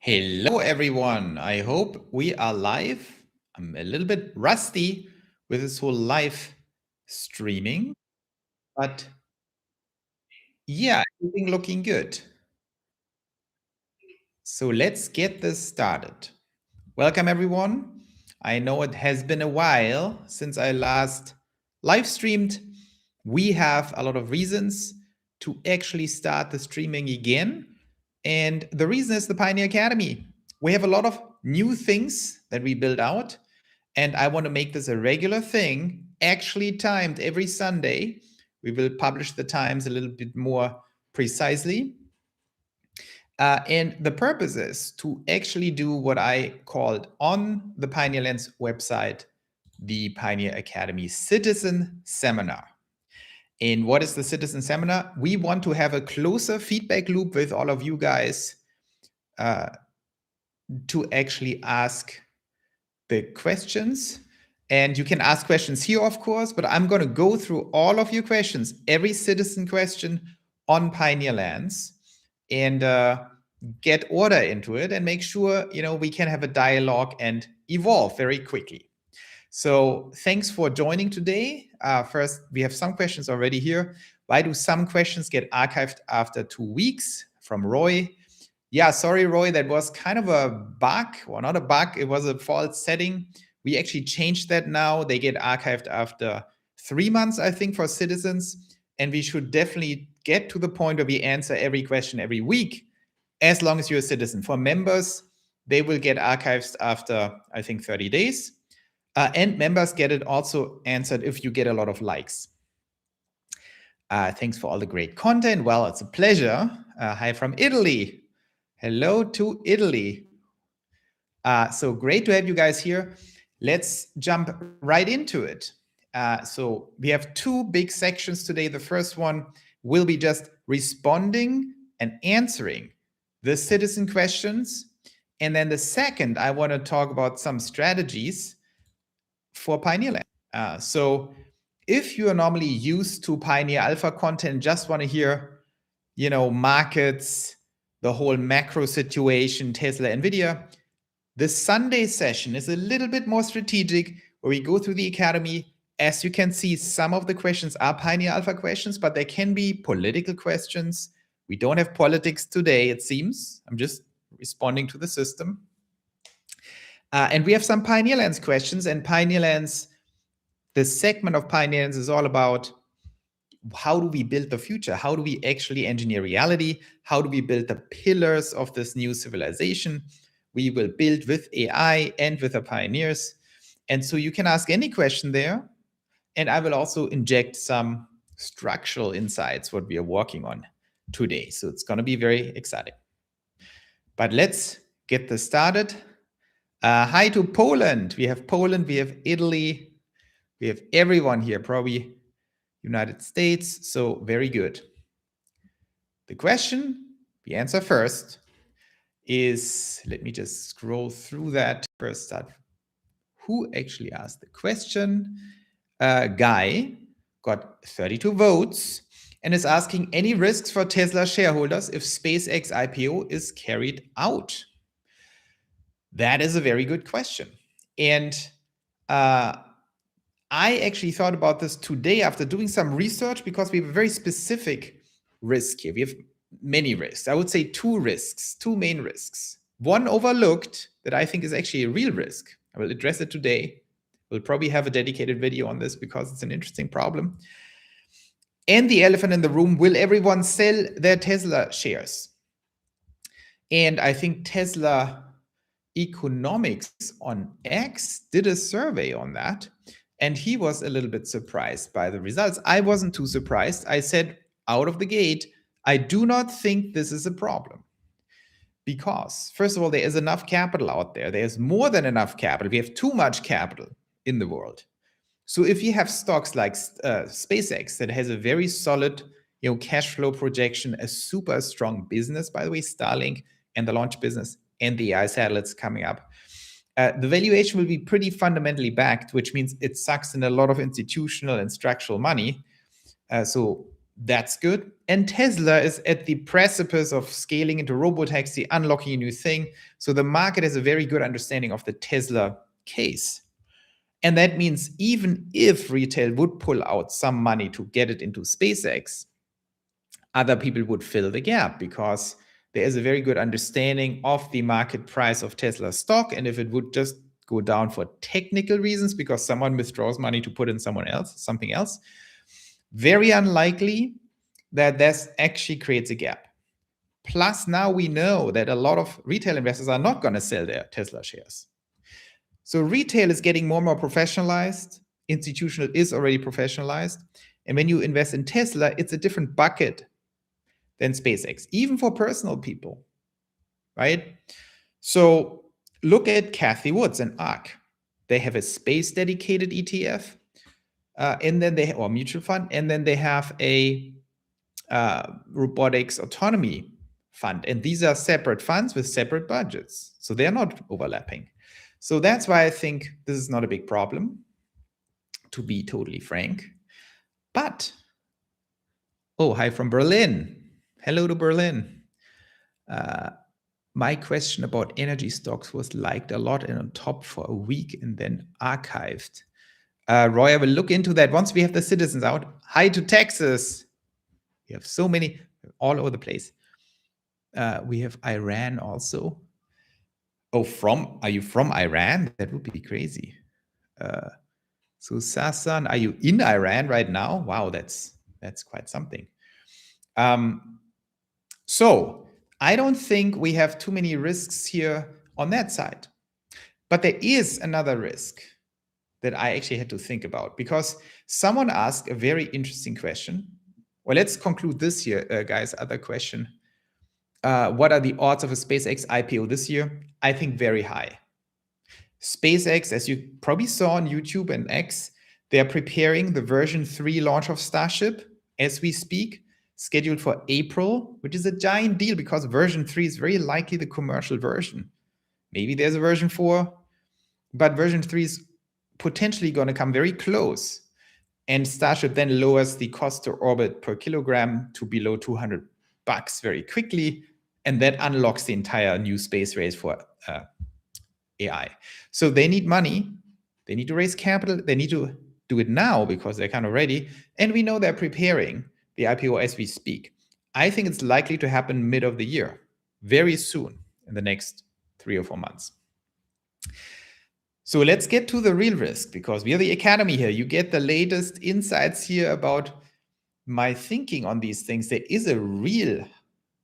Hello, everyone. I hope we are live. I'm a little bit rusty with this whole live streaming, but yeah, everything looking good. So let's get this started. Welcome, everyone. I know it has been a while since I last live streamed. We have a lot of reasons to actually start the streaming again. And the reason is the Pioneer Academy. We have a lot of new things that we build out. And I want to make this a regular thing, actually timed every Sunday. We will publish the times a little bit more precisely. And the purpose is to actually do what I called on the Pioneer Lens website, the Pioneer Academy Citizen Seminar. And what is the Citizen Seminar? We want to have a closer feedback loop with all of you guys to actually ask the questions. And you can ask questions here, of course, but I'm going to go through all of your questions, every citizen question on Pioneer Lands, and get order into it and make sure we can have a dialogue and evolve very quickly. So thanks for joining today. First, we have some questions already here. Why do some questions get archived after 2 weeks? From Roy. Yeah, sorry, Roy, that was kind of a bug. Well, not a bug, it was a false setting. We actually changed that now. They get archived after 3 months, I think, for citizens. And we should definitely get to the point where we answer every question every week, as long as you're a citizen. For members, they will get archived after, I think, 30 days. And members get it also answered if you get a lot of likes. Thanks for all the great content. Well, it's a pleasure. Hi from Italy. Hello to Italy. So great to have you guys here. Let's jump right into it. So we have 2 big sections today. The first one will be just responding and answering the citizen questions. And then the second, I want to talk about some strategies for Pioneer Land. So if you are normally used to Pioneer Alpha content, just want to hear, markets, the whole macro situation, Tesla, Nvidia, the Sunday session is a little bit more strategic, where we go through the academy. As you can see, some of the questions are Pioneer Alpha questions, but they can be political questions. We don't have politics today, it seems. I'm just responding to the system. And we have some Pioneer Lands questions, and Pioneer Lands, the segment of Pioneer Lands is all about how do we build the future? How do we actually engineer reality? How do we build the pillars of this new civilization? We will build with AI and with the pioneers. And so you can ask any question there. And I will also inject some structural insights, what we are working on today. So it's going to be very exciting. But let's get this started. Hi to Poland. We have Poland, we have Italy, we have everyone here, probably United States. So very good. The question we answer first is, let me just scroll through that. First start, who actually asked the question? Guy got 32 votes and is asking, any risks for Tesla shareholders if SpaceX IPO is carried out? That is a very good question. And I actually thought about this today after doing some research, because we have a very specific risk here. We have many risks. I would say 2 risks, 2 main risks. One overlooked that I think is actually a real risk. I will address it today. We'll probably have a dedicated video on this because it's an interesting problem. And the elephant in the room, will everyone sell their Tesla shares? And I think Tesla Economics on X did a survey on that, and he was a little bit surprised by the results. I wasn't too surprised. I said out of the gate, I do not think this is a problem. Because, first of all, there is enough capital out there. There's more than enough capital. We have too much capital in the world. So if you have stocks like SpaceX that has a very solid cash flow projection, a super strong business, by the way, Starlink and the launch business and the AI satellites coming up, the valuation will be pretty fundamentally backed, which means it sucks in a lot of institutional and structural money. So That's good. And Tesla is at the precipice of scaling into robotaxi, unlocking a new thing. So the market has a very good understanding of the Tesla case. And that means even if retail would pull out some money to get it into SpaceX, other people would fill the gap because there is a very good understanding of the market price of Tesla stock. And if it would just go down for technical reasons because someone withdraws money to put in something else, very unlikely that this actually creates a gap. Plus, now we know that a lot of retail investors are not going to sell their Tesla shares. So retail is getting more and more professionalized. Institutional is already professionalized. And when you invest in Tesla, it's a different bucket than SpaceX, even for personal people, right? So look at Cathie Woods and ARK. They have a space dedicated ETF, and then they or mutual fund, and then they have a robotics autonomy fund. And these are separate funds with separate budgets. So they're not overlapping. So that's why I think this is not a big problem, to be totally frank. But, oh, hi from Berlin. Hello to Berlin. My question about energy stocks was liked a lot and on top for a week and then archived. Roy, I will look into that once we have the citizens out. Hi to Texas. We have so many all over the place. We have Iran also. Oh, are you from Iran? That would be crazy. So Sasan, are you in Iran right now? Wow, that's quite something. So I don't think we have too many risks here on that side. But there is another risk that I actually had to think about because someone asked a very interesting question. Well, let's conclude this here, guys. Other question. What are the odds of a SpaceX IPO this year? I think very high. SpaceX, as you probably saw on YouTube and X, they are preparing the version 3 launch of Starship as we speak, scheduled for April, which is a giant deal because version 3 is very likely the commercial version. Maybe there's a version 4, but version 3 is potentially going to come very close. And Starship then lowers the cost to orbit per kilogram to below $200 very quickly. And that unlocks the entire new space race for AI. So they need money. They need to raise capital. They need to do it now because they're kind of ready. And we know they're preparing the IPO as we speak. I think it's likely to happen mid of the year, very soon in the next 3 or 4 months. So let's get to the real risk because we are the academy here. You get the latest insights here about my thinking on these things. There is a real,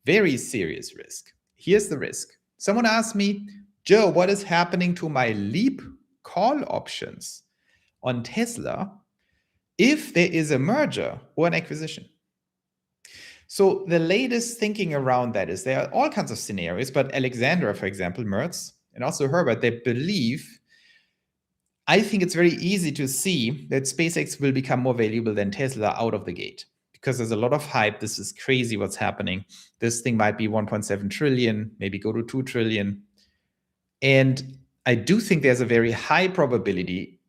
very serious risk. Here's the risk. Someone asked me, Joe, what is happening to my LEAP call options on Tesla if there is a merger or an acquisition? So the latest thinking around that is there are all kinds of scenarios, but Alexandra, for example, Mertz, and also Herbert, they believe, I think it's very easy to see that SpaceX will become more valuable than Tesla out of the gate because there's a lot of hype. This is crazy what's happening. This thing might be 1.7 trillion, maybe go to 2 trillion. And I do think there's a very high probability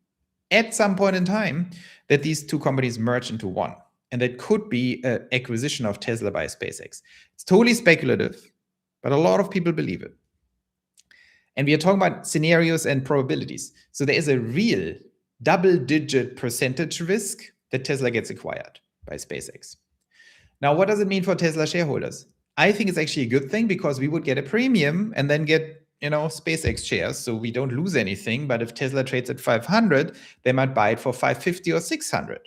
at some point in time that these two companies merge into one. And that could be an acquisition of Tesla by SpaceX. It's totally speculative, but a lot of people believe it. And we are talking about scenarios and probabilities. So there is a real double-digit percentage risk that Tesla gets acquired by SpaceX. Now, what does it mean for Tesla shareholders? I think it's actually a good thing because we would get a premium and then get, SpaceX shares, so we don't lose anything. But if Tesla trades at 500, they might buy it for 550 or 600,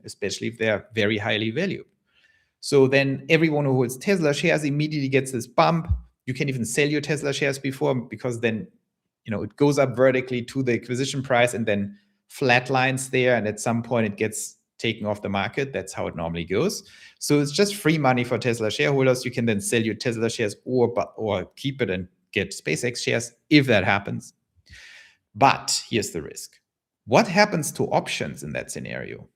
especially if they're very highly valued. So then everyone who holds Tesla shares immediately gets this bump. You can even sell your Tesla shares before because then, it goes up vertically to the acquisition price and then flatlines there. And at some point it gets taken off the market. That's how it normally goes. So it's just free money for Tesla shareholders. You can then sell your Tesla shares or keep it and get SpaceX shares if that happens. But here's the risk. What happens to options in that scenario?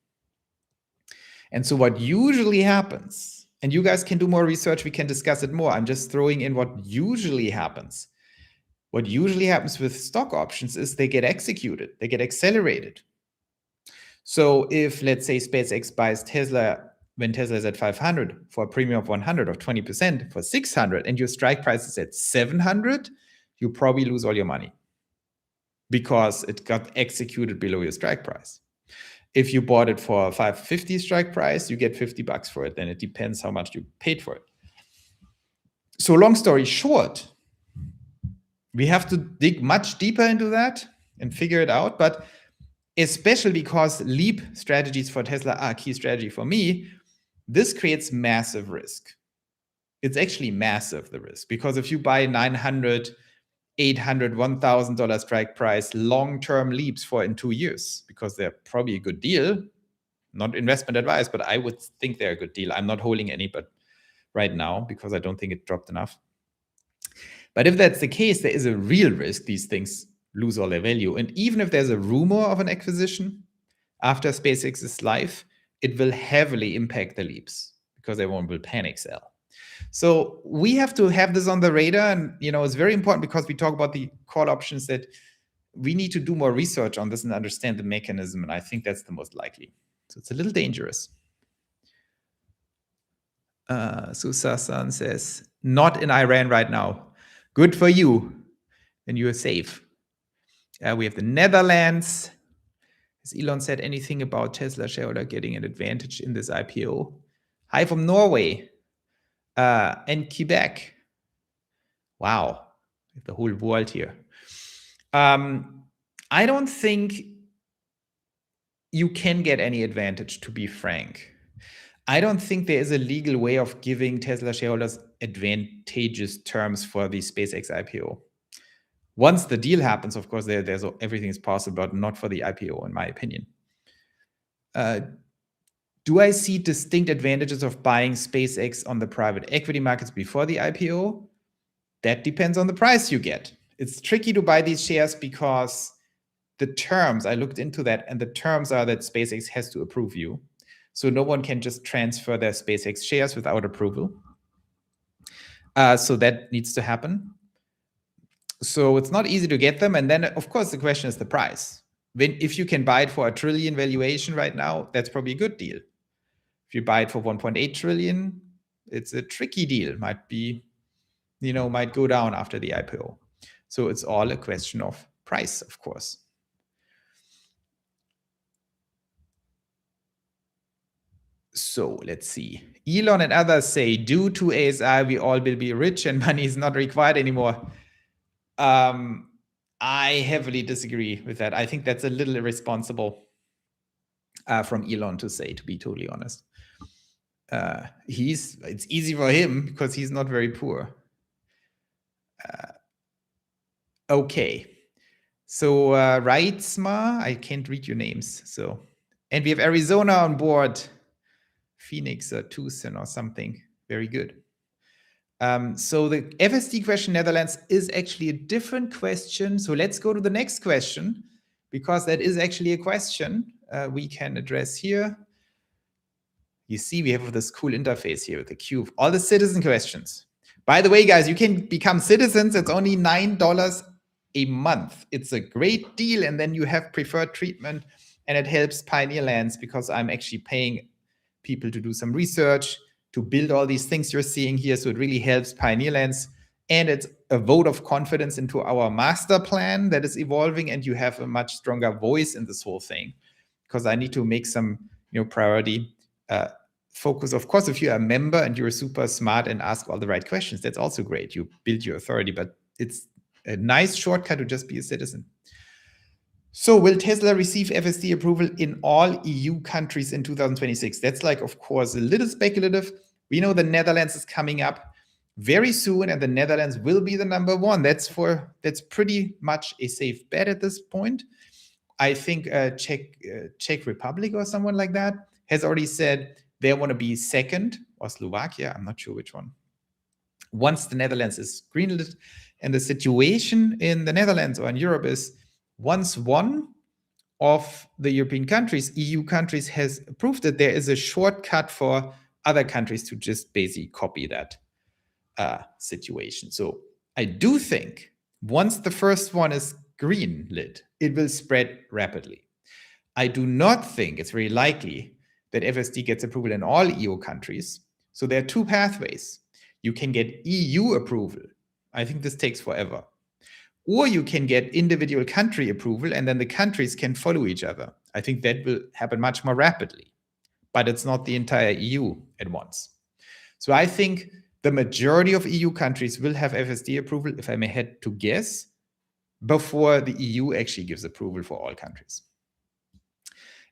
And so what usually happens, and you guys can do more research, we can discuss it more. I'm just throwing in what usually happens. What usually happens with stock options is they get executed, they get accelerated. So if, let's say, SpaceX buys Tesla when Tesla is at 500 for a premium of 100 or 20% for 600 and your strike price is at 700, you probably lose all your money because it got executed below your strike price. If you bought it for a 550 strike price, you get $50 for it. Then it depends how much you paid for it. So long story short, we have to dig much deeper into that and figure it out. But especially because leap strategies for Tesla are a key strategy for me, this creates massive risk. It's actually massive, the risk, because if you buy $900, $800, $1,000 strike price long-term leaps for in 2 years, because they're probably a good deal, not investment advice, but I would think they're a good deal. I'm not holding any, but right now, because I don't think it dropped enough. But if that's the case, there is a real risk these things lose all their value. And even if there's a rumor of an acquisition after SpaceX's life, it will heavily impact the leaps because everyone will panic sell. So we have to have this on the radar. And, it's very important because we talk about the call options that we need to do more research on this and understand the mechanism. And I think that's the most likely. So it's a little dangerous. Susasan says, not in Iran right now. Good for you. Then you are safe. We have the Netherlands. Has Elon said anything about Tesla shareholder getting an advantage in this IPO? Hi from Norway and Quebec. Wow, the whole world here. I don't think you can get any advantage, to be frank. I don't think there is a legal way of giving Tesla shareholders advantageous terms for the SpaceX IPO. Once the deal happens, of course, there's everything is possible, but not for the IPO, in my opinion. Do I see distinct advantages of buying SpaceX on the private equity markets before the IPO? That depends on the price you get. It's tricky to buy these shares because the terms, I looked into that, and the terms are that SpaceX has to approve you. So no one can just transfer their SpaceX shares without approval. So that needs to happen. So it's not easy to get them. And then, of course, the question is the price. If you can buy it for $1 trillion valuation right now, that's probably a good deal. If you buy it for 1.8 trillion, it's a tricky deal. Might go down after the IPO. So it's all a question of price, of course. So let's see. Elon and others say, due to ASI, we all will be rich and money is not required anymore. I heavily disagree with that. I think that's a little irresponsible from Elon to say, to be totally honest. It's easy for him because he's not very poor. Okay. So Reitzma, I can't read your names. So, and we have Arizona on board. Phoenix or Tucson or something. Very good. So the FSD question, Netherlands, is actually a different question. So let's go to the next question, because that is actually a question we can address here. You see, we have this cool interface here with the cube. All the citizen questions. By the way, guys, you can become citizens. It's only $9 a month. It's a great deal. And then you have preferred treatment. And it helps Pioneer Lands because I'm actually paying people to do some research, to build all these things you're seeing here. So it really helps Pioneer Lands. And it's a vote of confidence into our master plan that is evolving. And you have a much stronger voice in this whole thing, because I need to make some priority focus. Of course, if you're a member and you're super smart and ask all the right questions, that's also great. You build your authority, but it's a nice shortcut to just be a citizen. So will Tesla receive FSD approval in all EU countries in 2026? That's of course, a little speculative. We know the Netherlands is coming up very soon, and the Netherlands will be the number one. That's pretty much a safe bet at this point. I think Czech Republic or someone like that has already said they want to be second, or Slovakia, I'm not sure which one. Once the Netherlands is greenlit, and the situation in the Netherlands or in Europe is, once one of the European countries, EU countries, has approved it, there is a shortcut for other countries to just basically copy that situation. So I do think once the first one is green lit, it will spread rapidly. I do not think it's very likely that FSD gets approval in all EU countries. So there are two pathways. You can get EU approval. I think this takes forever. Or you can get individual country approval, and then the countries can follow each other. I think that will happen much more rapidly, but it's not the entire EU at once. So I think the majority of EU countries will have FSD approval, if I may had to guess, before the EU actually gives approval for all countries.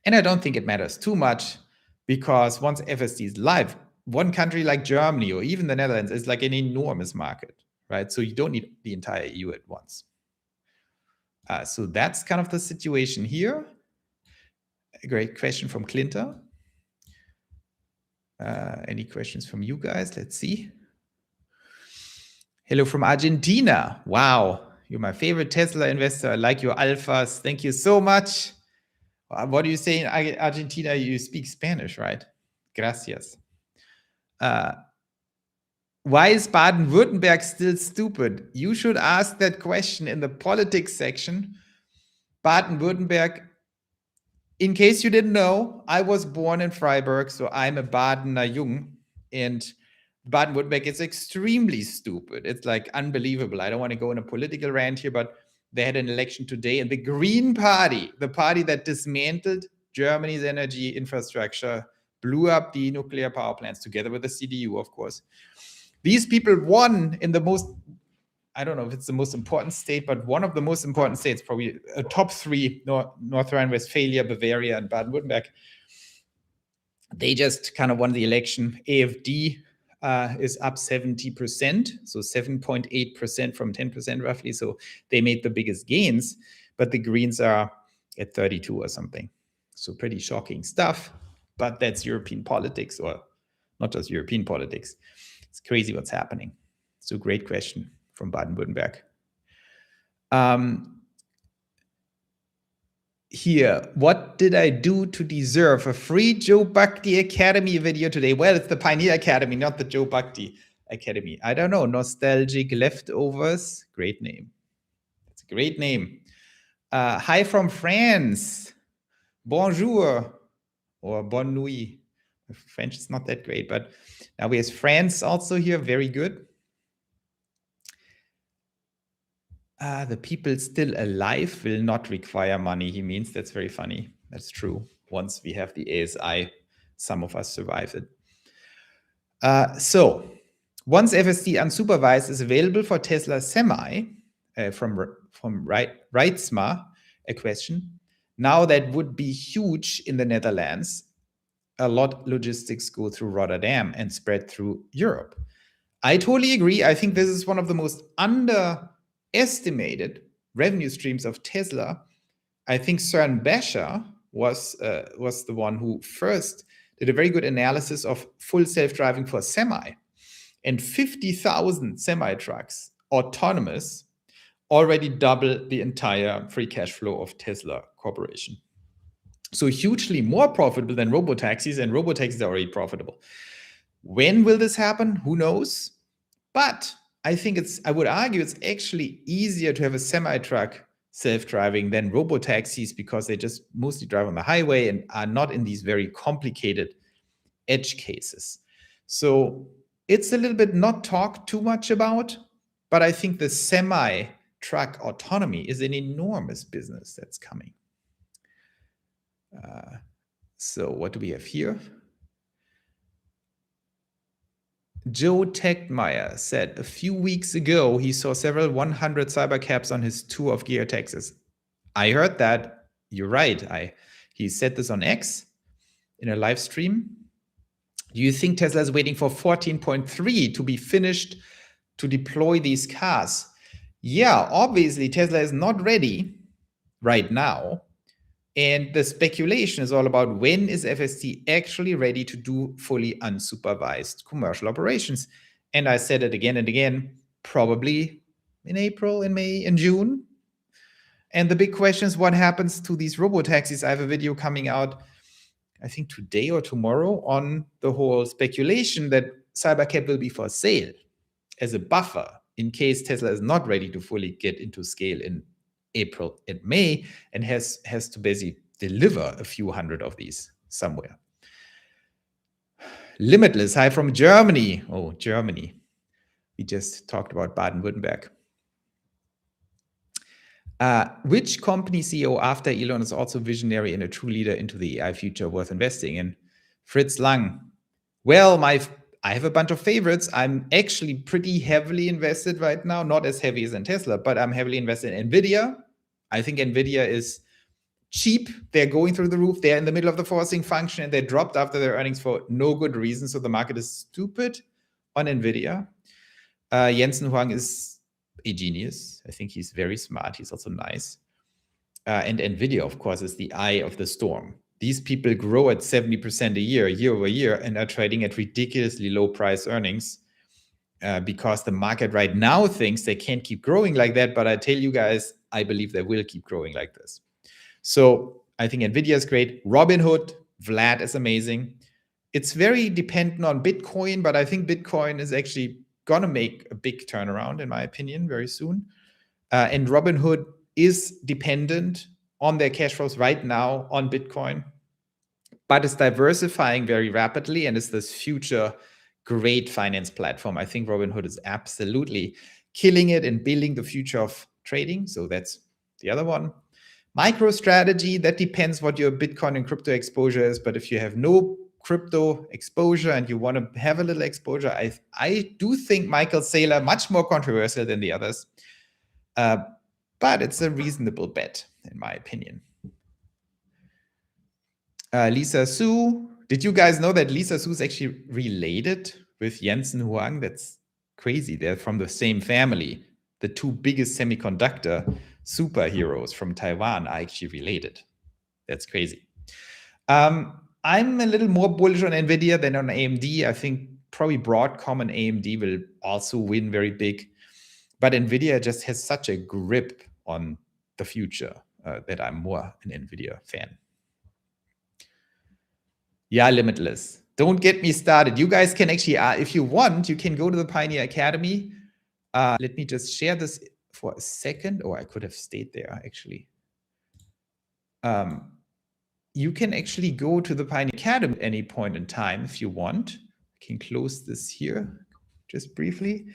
And I don't think it matters too much, because once FSD is live, one country like Germany or even the Netherlands is like an enormous market, right? So you don't need the entire EU at once. So that's kind of the situation here. A great question from Clinton. Any questions from you guys? Let's see. Hello from Argentina. Wow, you're my favorite Tesla investor. I like your alphas. Thank you so much. What do you say in Argentina? You speak Spanish, right? Gracias. Why is Baden-Württemberg still stupid? You should ask that question in the politics section. Baden-Württemberg, in case you didn't know, I was born in Freiburg, so I'm a Badener Jung, and Baden-Württemberg is extremely stupid. It's like unbelievable. I don't want to go in a political rant here, but they had an election today, and the Green Party, the party that dismantled Germany's energy infrastructure, blew up the nuclear power plants together with the CDU, of course. These people won in the most, I don't know if it's the most important state, but one of the most important states, probably a top three, North Rhine-Westphalia, Bavaria, and Baden-Württemberg. They just kind of won the election. AfD is up 70%, so 7.8% from 10% roughly. So they made the biggest gains, but the Greens are at 32 or something. So pretty shocking stuff, but that's European politics, or not just European politics. It's crazy what's happening. So great question from Baden-Württemberg. Here, what did I do to deserve a free Joe Bhakti Academy video today? Well, it's the Pioneer Academy, not the Joe Bhakti Academy. I don't know, Nostalgic Leftovers, great name. It's a great name. Hi from France. Bonjour, or bonne nuit. French is not that great, but now we have France also here, very good. The people still alive will not require money, he means. That's very funny. That's true. Once we have the ASI, some of us survive it. So once FSD unsupervised is available for Tesla Semi, from Reitzma, a question. Now that would be huge in the Netherlands. A lot logistics go through Rotterdam and spread through Europe. I totally agree. I think this is one of the most underestimated revenue streams of Tesla. I think Søren Becher was the one who first did a very good analysis of full self-driving for semi, and 50,000 semi-trucks, autonomous, already double the entire free cash flow of Tesla Corporation. So hugely more profitable than robotaxis, and robotaxis are already profitable. When will this happen? Who knows? But I think I would argue it's actually easier to have a semi-truck self-driving than robotaxis, because they just mostly drive on the highway and are not in these very complicated edge cases. So it's a little bit not talked too much about, but I think the semi-truck autonomy is an enormous business that's coming. So what do we have here? Joe Techmeyer said a few weeks ago he saw several 100 cybercabs on his tour of Geo Texas. I heard that. You're right. He said this on X in a live stream. Do you think Tesla is waiting for 14.3 to be finished to deploy these cars? Yeah, obviously Tesla is not ready right now. And the speculation is all about when is FSD actually ready to do fully unsupervised commercial operations. And I said it again and again, probably in April, in May, in June. And the big question is what happens to these robotaxis. I have a video coming out, I think today or tomorrow, on the whole speculation that Cybercab will be for sale as a buffer in case Tesla is not ready to fully get into scale in April and May, and has to basically deliver a few hundred of these somewhere. Limitless, hi from Germany. Oh, Germany. We just talked about Baden-Württemberg. Which company CEO after Elon is also visionary and a true leader into the AI future worth investing in? Fritz Lang. Well, I have a bunch of favorites. I'm actually pretty heavily invested right now, not as heavy as in Tesla, but I'm heavily invested in Nvidia. I think Nvidia is cheap. They're going through the roof. They're in the middle of the forcing function and they dropped after their earnings for no good reason. So the market is stupid on Nvidia. Jensen Huang is a genius. I think he's very smart. He's also nice. And Nvidia, of course, is the eye of the storm. These people grow at 70% a year over year, and are trading at ridiculously low price earnings because the market right now thinks they can't keep growing like that. But I tell you guys, I believe they will keep growing like this. So I think Nvidia is great. Robinhood, Vlad is amazing. It's very dependent on Bitcoin, but I think Bitcoin is actually going to make a big turnaround, in my opinion, very soon. And Robinhood is dependent on their cash flows right now on Bitcoin, but it's diversifying very rapidly and is this future great finance platform. I think Robinhood is absolutely killing it and building the future of trading. So that's the other one. MicroStrategy, that depends what your Bitcoin and crypto exposure is. But if you have no crypto exposure and you want to have a little exposure, I do think Michael Saylor much more controversial than the others. But it's a reasonable bet, in my opinion. Lisa Su, did you guys know that Lisa Su is actually related with Jensen Huang? That's crazy. They're from the same family. The two biggest semiconductor superheroes from Taiwan are actually related. That's crazy. I'm a little more bullish on Nvidia than on AMD. I think probably Broadcom and AMD will also win very big. But Nvidia just has such a grip on the future that I'm more an Nvidia fan. Yeah, Limitless. Don't get me started. You guys can actually, if you want, you can go to the Pioneer Academy. Let me just share this for a second. Oh, I could have stayed there, actually. You can actually go to the Pioneer Academy at any point in time if you want. I can close this here just briefly.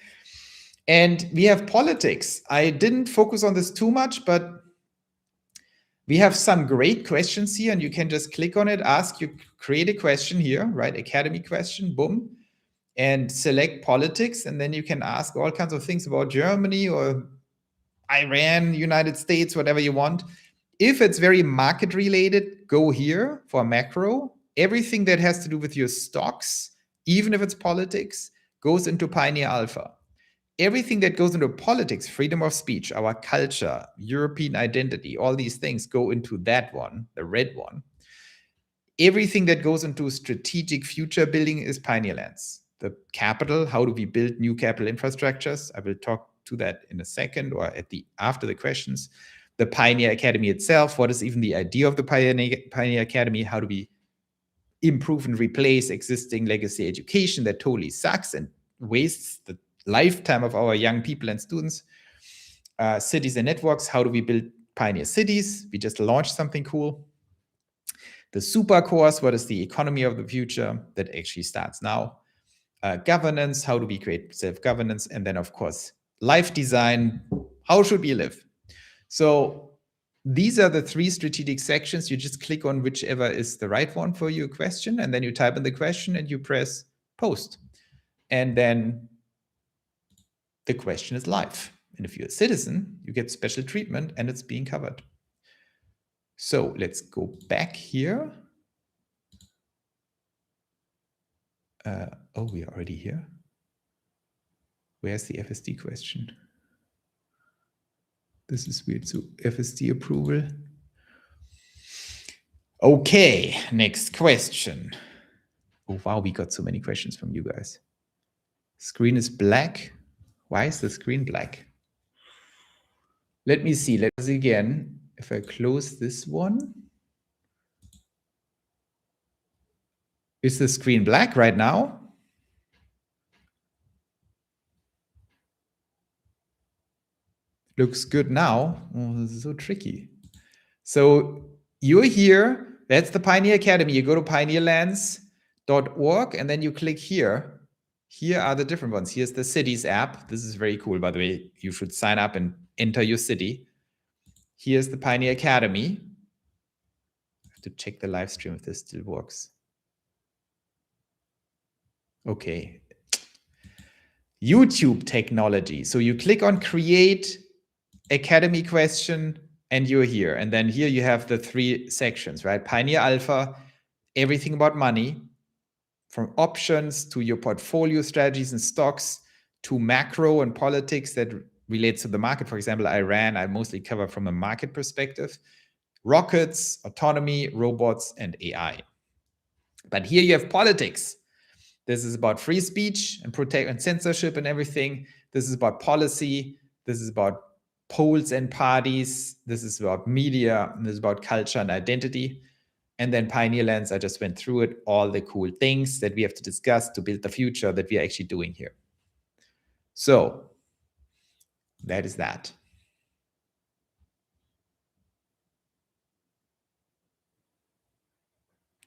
And we have politics. I didn't focus on this too much, but we have some great questions here, and you can just click on it, create a question here, right? Academy question, boom, and select politics. And then you can ask all kinds of things about Germany or Iran, United States, whatever you want. If it's very market related, go here for macro. Everything that has to do with your stocks, even if it's politics, goes into Pioneer Alpha. Everything that goes into politics, freedom of speech, our culture, European identity, all these things go into that one, the red one. Everything that goes into strategic future building is Pioneer Lands. The capital, how do we build new capital infrastructures? I will talk to that in a second or after the questions. The Pioneer Academy itself, what is even the idea of the Pioneer Academy? How do we improve and replace existing legacy education that totally sucks and wastes the lifetime of our young people and students? Cities and networks, how do we build Pioneer cities? We just launched something cool. The super course, what is the economy of the future? That actually starts now. Governance, how do we create self-governance? And then, of course, life design, how should we live? So these are the three strategic sections. You just click on whichever is the right one for your question, and then you type in the question and you press post. And then the question is live. And if you're a citizen, you get special treatment and it's being covered. So let's go back here. Oh, we are already here. Where's the FSD question? This is weird. So FSD approval. Okay, next question. Oh, wow, we got so many questions from you guys. Screen is black. Why is the screen black? Let me see. Let's see again. If I close this one. Is the screen black right now? Looks good now. Oh, this is so tricky. So you're here. That's the Pioneer Academy. You go to pioneerlands.com .org, and then you click here. Here are the different ones. Here's the cities app. This is very cool, by the way. You should sign up and enter your city. Here's the Pioneer Academy. I have to check the live stream if this still works. Okay. YouTube technology. So you click on create academy question and you're here. And then here you have the 3 sections, right? Pioneer Alpha, everything about money, from options to your portfolio strategies and stocks to macro and politics that relates to the market. For example, Iran, I mostly cover from a market perspective. Rockets, autonomy, robots, and AI. But here you have politics. This is about free speech and protect and censorship and everything. This is about policy. This is about polls and parties. This is about media. And this is about culture and identity. And then Pioneer Lands, I just went through it, all the cool things that we have to discuss to build the future that we are actually doing here. So that is that.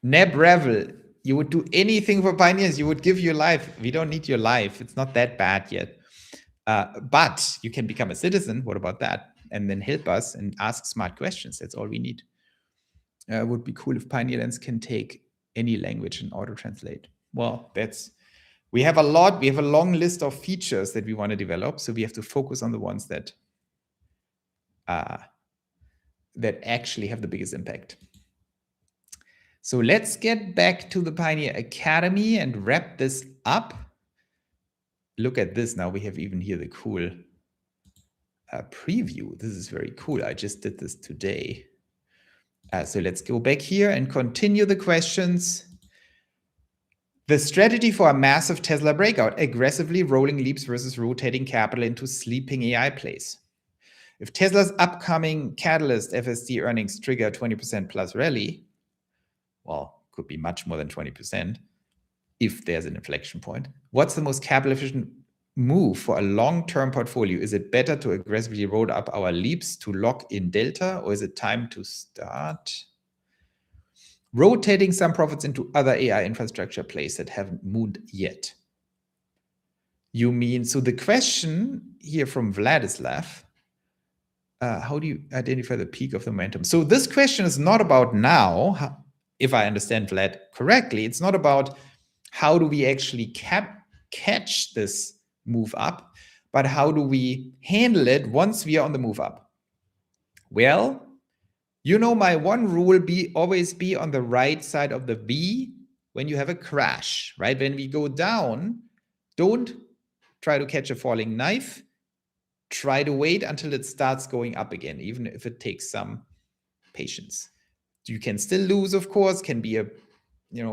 Neb Revel, you would do anything for pioneers. You would give your life. We don't need your life. It's not that bad yet. But you can become a citizen. What about that? And then help us and ask smart questions. That's all we need. It would be cool if Pioneer Lands can take any language and auto-translate. Well, we have a long list of features that we want to develop. So we have to focus on the ones that actually have the biggest impact. So let's get back to the Pioneer Academy and wrap this up. Look at this. Now we have even here the cool preview. This is very cool. I just did this today. So let's go back here and continue the questions. The strategy for a massive Tesla breakout: aggressively rolling leaps versus rotating capital into sleeping AI plays. If Tesla's upcoming catalyst FSD earnings trigger 20% plus rally, well, could be much more than 20% if there's an inflection point. What's the most capital efficient move for a long-term portfolio? Is it better to aggressively roll up our leaps to lock in delta, or is it time to start rotating some profits into other AI infrastructure plays that haven't moved yet? You mean, so the question here from Vladislav, how do you identify the peak of the momentum? So this question is not about now, if I understand Vlad correctly. It's not about how do we actually catch this move up, but how do we handle it once we are on the move up? Well, you know my one rule, always be on the right side of the V when you have a crash, right? When we go down, don't try to catch a falling knife. Try to wait until it starts going up again, even if it takes some patience. You can still lose, of course, can be a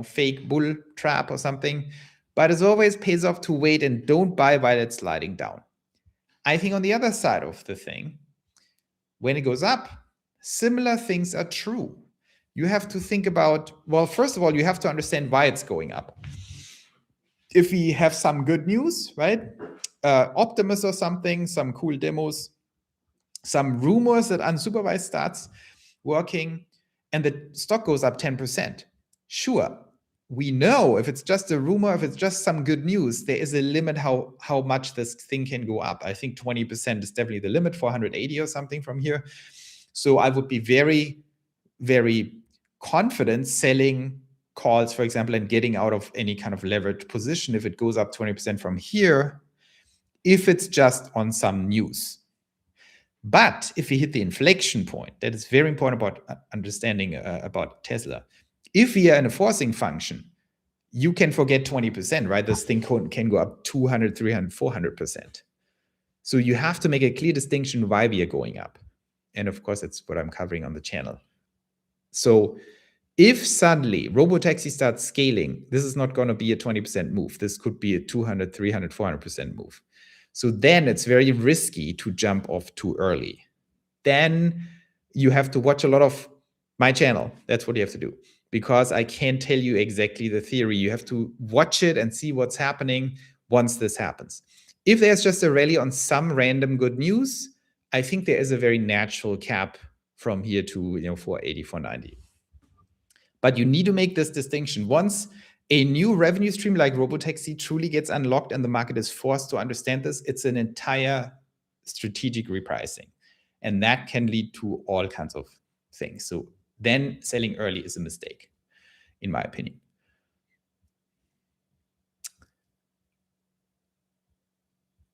fake bull trap or something, but it always pays off to wait and don't buy while it's sliding down. I think on the other side of the thing, when it goes up, similar things are true. You have to think about, well, first of all, you have to understand why it's going up. If we have some good news, right? Optimus or something, some cool demos, some rumors that unsupervised starts working, and the stock goes up 10%. Sure, we know if it's just a rumor, if it's just some good news, there is a limit how much this thing can go up. I think 20% is definitely the limit, 480 or something from here. So I would be very, very confident selling calls, for example, and getting out of any kind of leveraged position if it goes up 20% from here, if it's just on some news. But if we hit the inflection point, that is very important about understanding about Tesla. If we are in a forcing function, you can forget 20%, right? This thing can go up 200, 300, 400%. So you have to make a clear distinction why we are going up. And of course, that's what I'm covering on the channel. So if suddenly Robotaxi starts scaling, this is not going to be a 20% move. This could be a 200, 300, 400% move. So then it's very risky to jump off too early. Then you have to watch a lot of my channel. That's what you have to do, because I can't tell you exactly the theory. You have to watch it and see what's happening once this happens. If there's just a rally on some random good news, I think there is a very natural cap from here to 480, 490. But you need to make this distinction. Once a new revenue stream like Robotaxi truly gets unlocked and the market is forced to understand this, it's an entire strategic repricing. And that can lead to all kinds of things. So then selling early is a mistake, in my opinion.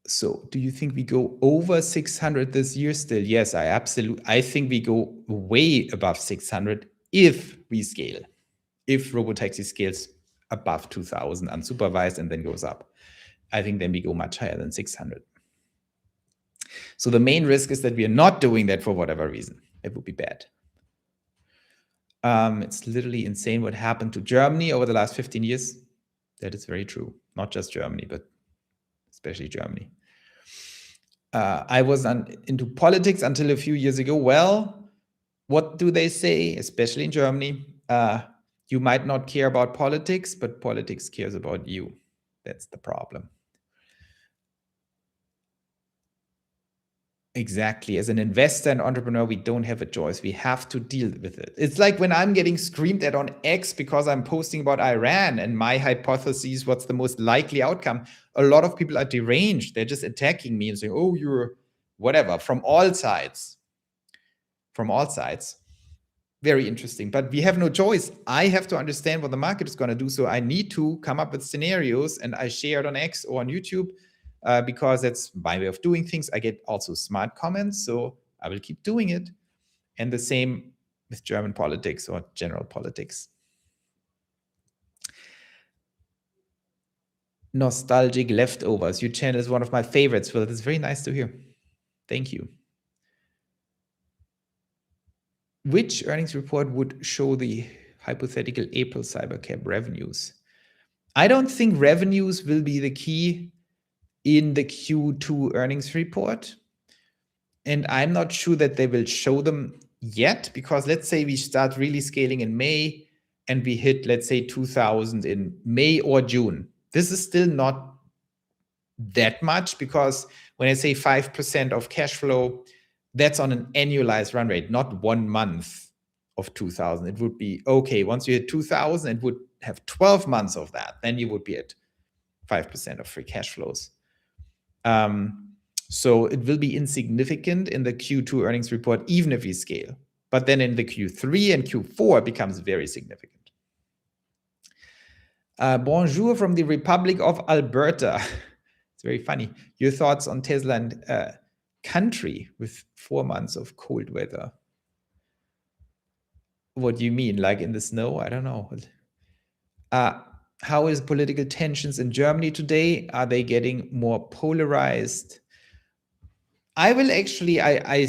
So do you think we go over 600 this year still? Yes, I think we go way above 600 if we scale. If Robotaxi scales above 2000 unsupervised and then goes up, I think then we go much higher than 600. So the main risk is that we are not doing that for whatever reason. It would be bad. It's literally insane what happened to Germany over the last 15 years. That is very true. Not just Germany, but especially Germany. I was into politics until a few years ago. Well, what do they say, especially in Germany? You might not care about politics, but politics cares about you. That's the problem. Exactly. As an investor and entrepreneur, we don't have a choice. We have to deal with it. It's like when I'm getting screamed at on X because I'm posting about Iran and my hypothesis, what's the most likely outcome. A lot of people are deranged. They're just attacking me and saying, oh, you're whatever, from all sides. From all sides. Very interesting. But we have no choice. I have to understand what the market is going to do. So I need to come up with scenarios, and I share it on X or on YouTube. Because that's my way of doing things. I get also smart comments, so I will keep doing it. And the same with German politics or general politics. Nostalgic leftovers. Your channel is one of my favorites. Well, that's very nice to hear. Thank you. Which earnings report would show the hypothetical April cybercap revenues? I don't think revenues will be the key in the Q2 earnings report. And I'm not sure that they will show them yet, because let's say we start really scaling in May and we hit, let's say, 2000 in May or June. This is still not that much, because when I say 5% of cash flow, that's on an annualized run rate, not 1 month of 2000. It would be, okay, once you hit 2000, it would have 12 months of that. Then you would be at 5% of free cash flows. So it will be insignificant in the Q2 earnings report, even if we scale. But then in the Q3 and Q4, it becomes very significant. Bonjour from the Republic of Alberta. It's very funny. Your thoughts on Tesla and country with 4 months of cold weather? What do you mean? Like in the snow? I don't know. How is political tensions in Germany today? Are they getting more polarized? I will actually, I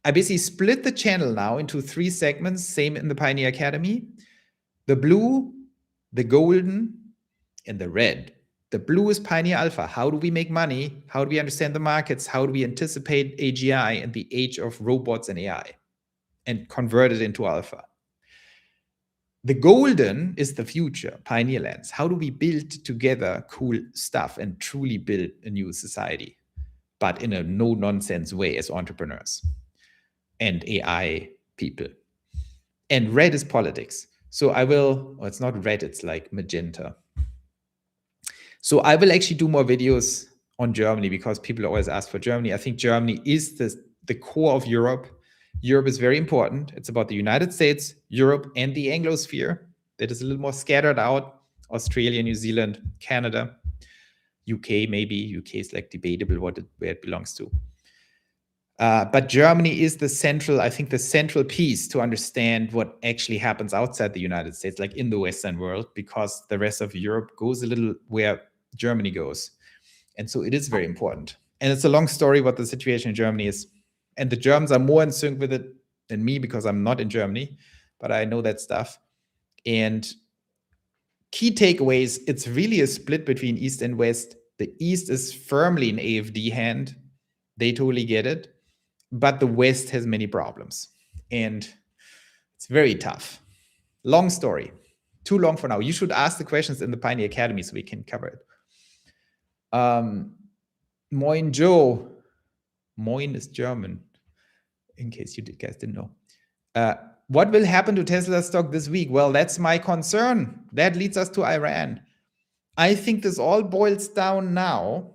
basically split the channel now into 3 segments, same in the Pioneer Academy. The blue, the golden, and the red. The blue is Pioneer Alpha. How do we make money? How do we understand the markets? How do we anticipate AGI and the age of robots and AI and convert it into Alpha? The golden is the future, Pioneer Lands. How do we build together cool stuff and truly build a new society, but in a no-nonsense way as entrepreneurs and AI people? And red is politics. So I will, it's not red, it's like magenta. So I will actually do more videos on Germany, because people always ask for Germany. I think Germany is the core of Europe. Europe is very important. It's about the United States, Europe, and the Anglosphere. That is a little more scattered out. Australia, New Zealand, Canada, UK maybe. UK is like debatable where it belongs to. But Germany is the central, I think, the central piece to understand what actually happens outside the United States, like in the Western world, because the rest of Europe goes a little where Germany goes. And so it is very important. And it's a long story what the situation in Germany is. And the Germans are more in sync with it than me, because I'm not in Germany, but I know that stuff. And key takeaways, it's really a split between East and West. The East is firmly in AFD hand. They totally get it. But the West has many problems. And it's very tough. Long story. Too long for now. You should ask the questions in the Pioneer Academy so we can cover it. Moin Joe. Moin is German, in case you guys didn't know. What will happen to Tesla stock this week? Well, that's my concern. That leads us to Iran. I think this all boils down now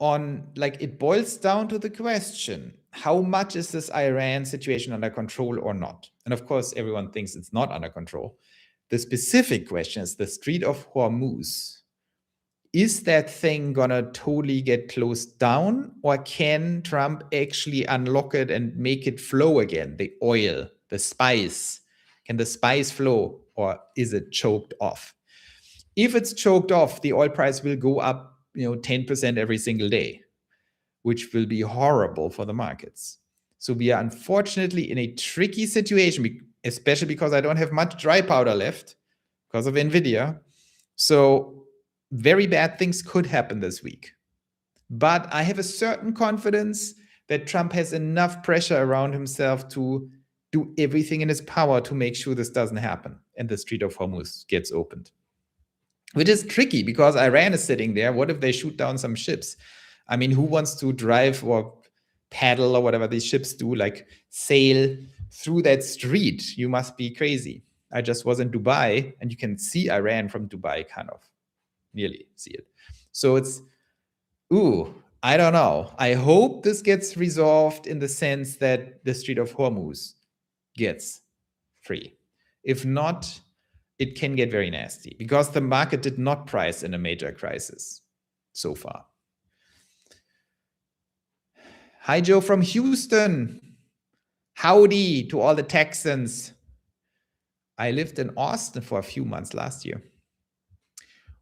it boils down to the question, how much is this Iran situation under control or not? And of course, everyone thinks it's not under control. The specific question is the Strait of Hormuz. Is that thing gonna totally get closed down, or can Trump actually unlock it and make it flow again? The oil, the spice, can the spice flow, or is it choked off? If it's choked off, the oil price will go up 10% every single day, which will be horrible for the markets. So we are unfortunately in a tricky situation, especially because I don't have much dry powder left because of Nvidia. So very bad things could happen this week. But I have a certain confidence that Trump has enough pressure around himself to do everything in his power to make sure this doesn't happen and the Strait of Hormuz gets opened. Which is tricky because Iran is sitting there. What if they shoot down some ships? I mean, who wants to drive or paddle or whatever these ships do, like sail through that street? You must be crazy. I just was in Dubai, and you can see Iran from Dubai, kind of nearly see it. So it's, I don't know. I hope this gets resolved in the sense that the Strait of Hormuz gets free. If not, it can get very nasty because the market did not price in a major crisis so far. Hi, Joe from Houston. Howdy to all the Texans. I lived in Austin for a few months last year.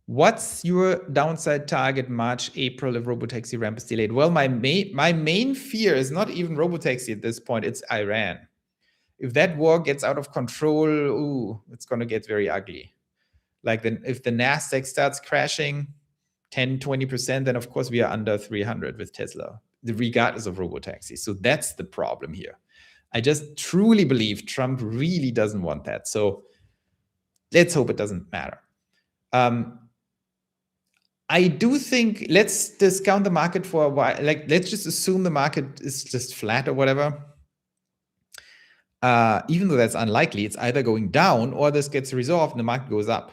What's your downside target March, April if Robotaxi ramp is delayed? Well, my main fear is not even Robotaxi at this point, it's Iran. If that war gets out of control, it's going to get very ugly. Like if the NASDAQ starts crashing 10, 20%, then of course we are under 300 with Tesla, regardless of Robotaxi. So that's the problem here. I just truly believe Trump really doesn't want that. So let's hope it doesn't matter. I do think, let's discount the market for a while. Like, let's just assume the market is just flat or whatever. Even though that's unlikely, it's either going down or this gets resolved and the market goes up.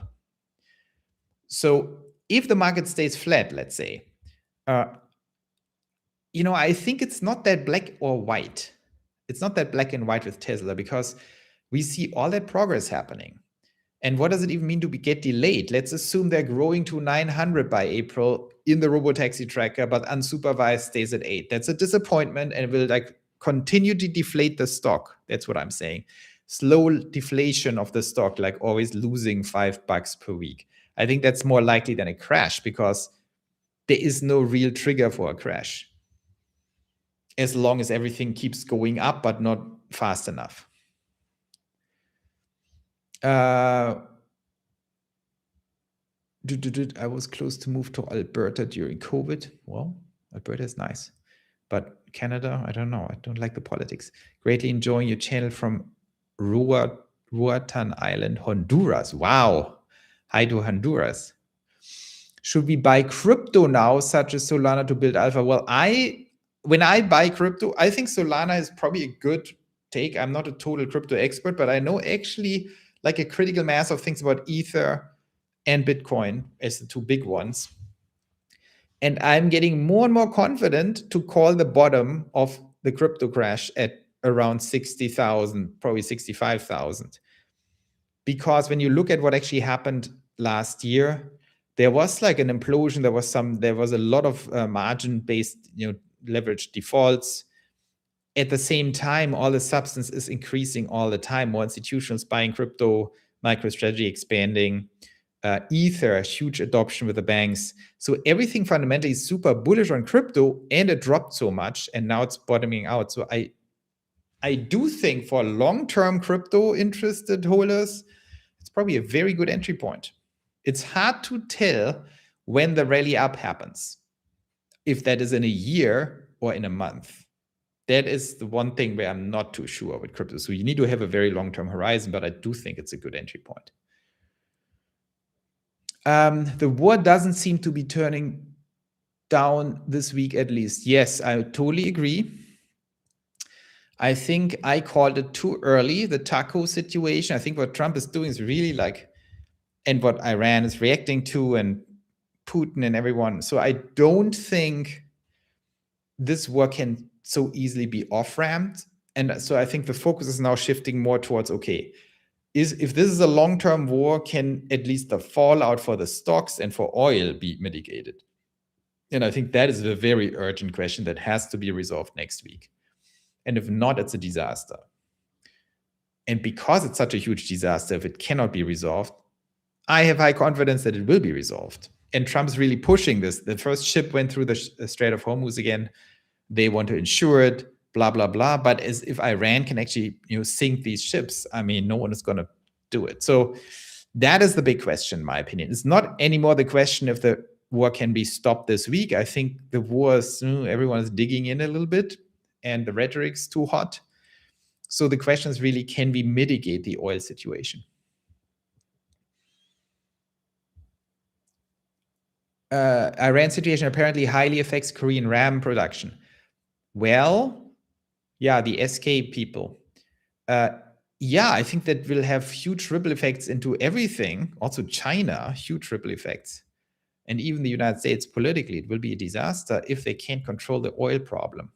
So if the market stays flat, let's say, I think it's not that black or white. It's not that black and white with Tesla because we see all that progress happening. And what does it even mean to get delayed? Let's assume they're growing to 900 by April in the Robotaxi tracker, but unsupervised stays at 8. That's a disappointment and will continue to deflate the stock. That's what I'm saying. Slow deflation of the stock, like always losing $5 per week. I think that's more likely than a crash because there is no real trigger for a crash as long as everything keeps going up, but not fast enough. I was close to move to Alberta during COVID. Well, Alberta is nice, but Canada, I don't know. I don't like the politics. Greatly enjoying your channel from Roatan Island, Honduras. Wow. Hi to Honduras. Should we buy crypto now, such as Solana, to build alpha? Well, when I buy crypto, I think Solana is probably a good take. I'm not a total crypto expert, but I know actually like a critical mass of things about Ether and Bitcoin as the two big ones. And I'm getting more and more confident to call the bottom of the crypto crash at around 60,000, probably 65,000. Because when you look at what actually happened last year, there was like an implosion. There was a lot of margin-based, leverage defaults. At the same time, all the substance is increasing all the time. More institutions buying crypto, MicroStrategy expanding, Ether, huge adoption with the banks. So everything fundamentally is super bullish on crypto, and it dropped so much, and now it's bottoming out. So I do think for long-term crypto interested holders, it's probably a very good entry point. It's hard to tell when the rally up happens, if that is in a year or in a month. That is the one thing where I'm not too sure with crypto. So you need to have a very long-term horizon, but I do think it's a good entry point. The war doesn't seem to be turning down this week, at least. Yes, I totally agree. I think I called it too early, the taco situation. I think what Trump is doing is really like, and what Iran is reacting to, and Putin and everyone. So I don't think this war can so easily be off-ramped. And so I think the focus is now shifting more towards, okay, if this is a long-term war, can at least the fallout for the stocks and for oil be mitigated? And I think that is a very urgent question that has to be resolved next week. And if not, it's a disaster. And because it's such a huge disaster, if it cannot be resolved, I have high confidence that it will be resolved. And Trump's really pushing this. The first ship went through the Strait of Hormuz again. They want to insure it, blah, blah, blah. But as if Iran can actually sink these ships, I mean, no one is going to do it. So that is the big question, in my opinion. It's not anymore the question if the war can be stopped this week. I think the war is, everyone is digging in a little bit and the rhetoric's too hot. So the question is really, can we mitigate the oil situation? Iran situation apparently highly affects Korean RAM production. Well, yeah, the SK people. Yeah, I think that will have huge ripple effects into everything. Also China, huge ripple effects. And even the United States politically, it will be a disaster if they can't control the oil problem.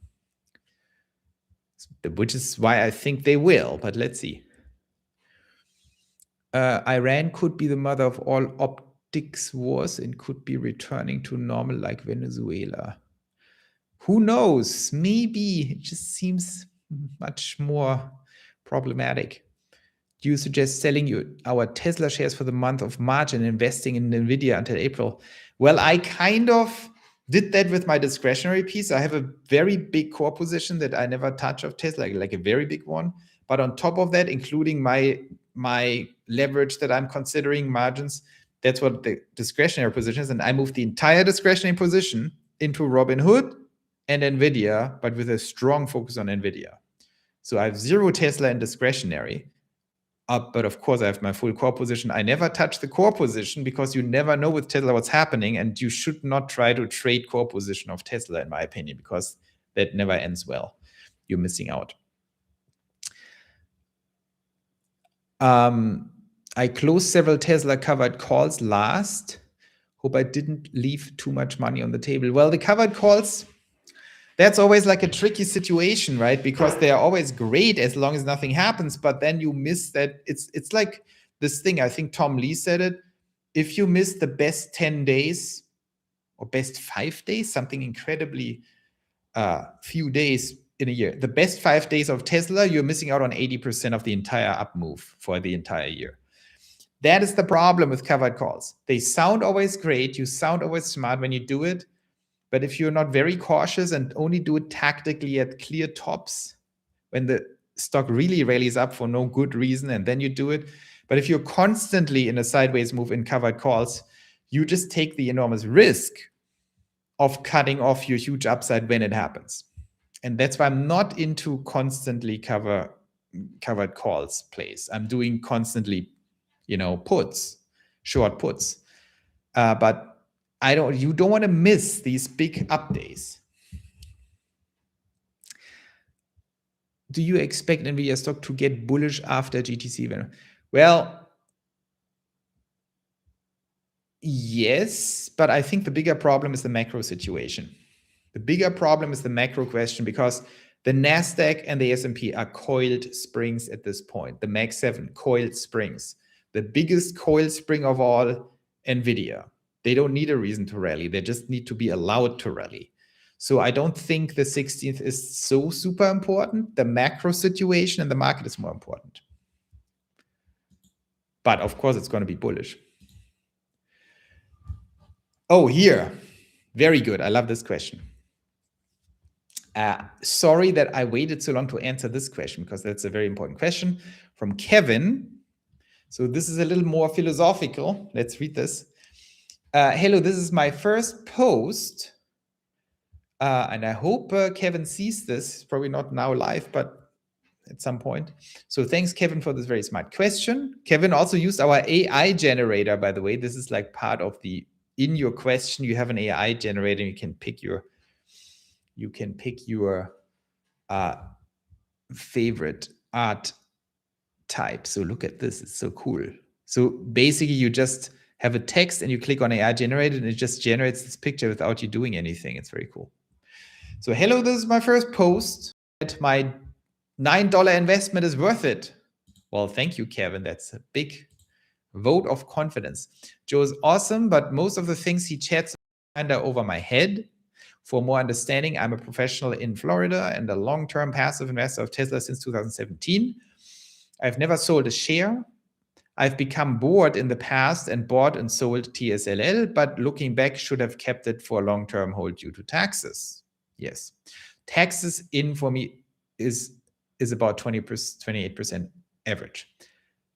Which is why I think they will, but let's see. Iran could be the mother of all optics wars and could be returning to normal like Venezuela. Who knows? Maybe it just seems much more problematic. Do you suggest selling our Tesla shares for the month of March and investing in Nvidia until April? Well, I kind of did that with my discretionary piece. I have a very big core position that I never touch of Tesla, like a very big one. But on top of that, including my leverage that I'm considering, margins, that's what the discretionary position is. And I moved the entire discretionary position into Robinhood and Nvidia, but with a strong focus on Nvidia. So I have 0 Tesla in discretionary. But of course, I have my full core position. I never touch the core position because you never know with Tesla what's happening. And you should not try to trade core position of Tesla, in my opinion, because that never ends well. You're missing out. I closed several Tesla covered calls last. Hope I didn't leave too much money on the table. Well, the covered calls, that's always like a tricky situation, right? Because they are always great as long as nothing happens, but then you miss that. It's like this thing, I think Tom Lee said it. If you miss the best 10 days or best 5 days, something incredibly few days in a year, the best 5 days of Tesla, you're missing out on 80% of the entire up move for the entire year. That is the problem with covered calls. They sound always great. You sound always smart when you do it. But if you're not very cautious and only do it tactically at clear tops, when the stock really rallies up for no good reason, and then you do it. But if you're constantly in a sideways move in covered calls, you just take the enormous risk of cutting off your huge upside when it happens. And that's why I'm not into constantly covered calls plays. I'm doing constantly, puts, short puts. But you don't want to miss these big up days. Do you expect Nvidia stock to get bullish after GTC event? Well, yes, but I think the bigger problem is the macro situation. The bigger problem is the macro question, because the NASDAQ and the S&P are coiled springs at this point. The Mag 7, coiled springs. The biggest coiled spring of all, Nvidia. They don't need a reason to rally. They just need to be allowed to rally. So I don't think the 16th is so super important. The macro situation and the market is more important. But of course, it's going to be bullish. Oh, here. Very good. I love this question. Sorry that I waited so long to answer this question, because that's a very important question from Kevin. So this is a little more philosophical. Let's read this. Hello, this is my first post. And I hope Kevin sees this, probably not now live, but at some point. So thanks, Kevin, for this very smart question. Kevin also used our AI generator, by the way. This is like part of in your question, you have an AI generator. You can pick your favorite art type. So look at this, it's so cool. So basically you just have a text and you click on AI generated and it just generates this picture without you doing anything. It's very cool. So hello, this is my first post. My $9 investment is worth it. Well, thank you, Kevin. That's a big vote of confidence. Joe is awesome, but most of the things he chats kind of over my head. For more understanding, I'm a professional in Florida and a long-term passive investor of Tesla since 2017. I've never sold a share. I've become bored in the past and bought and sold TSLA, but looking back, should have kept it for a long-term hold due to taxes. Yes. Taxes in for me is about 28% average.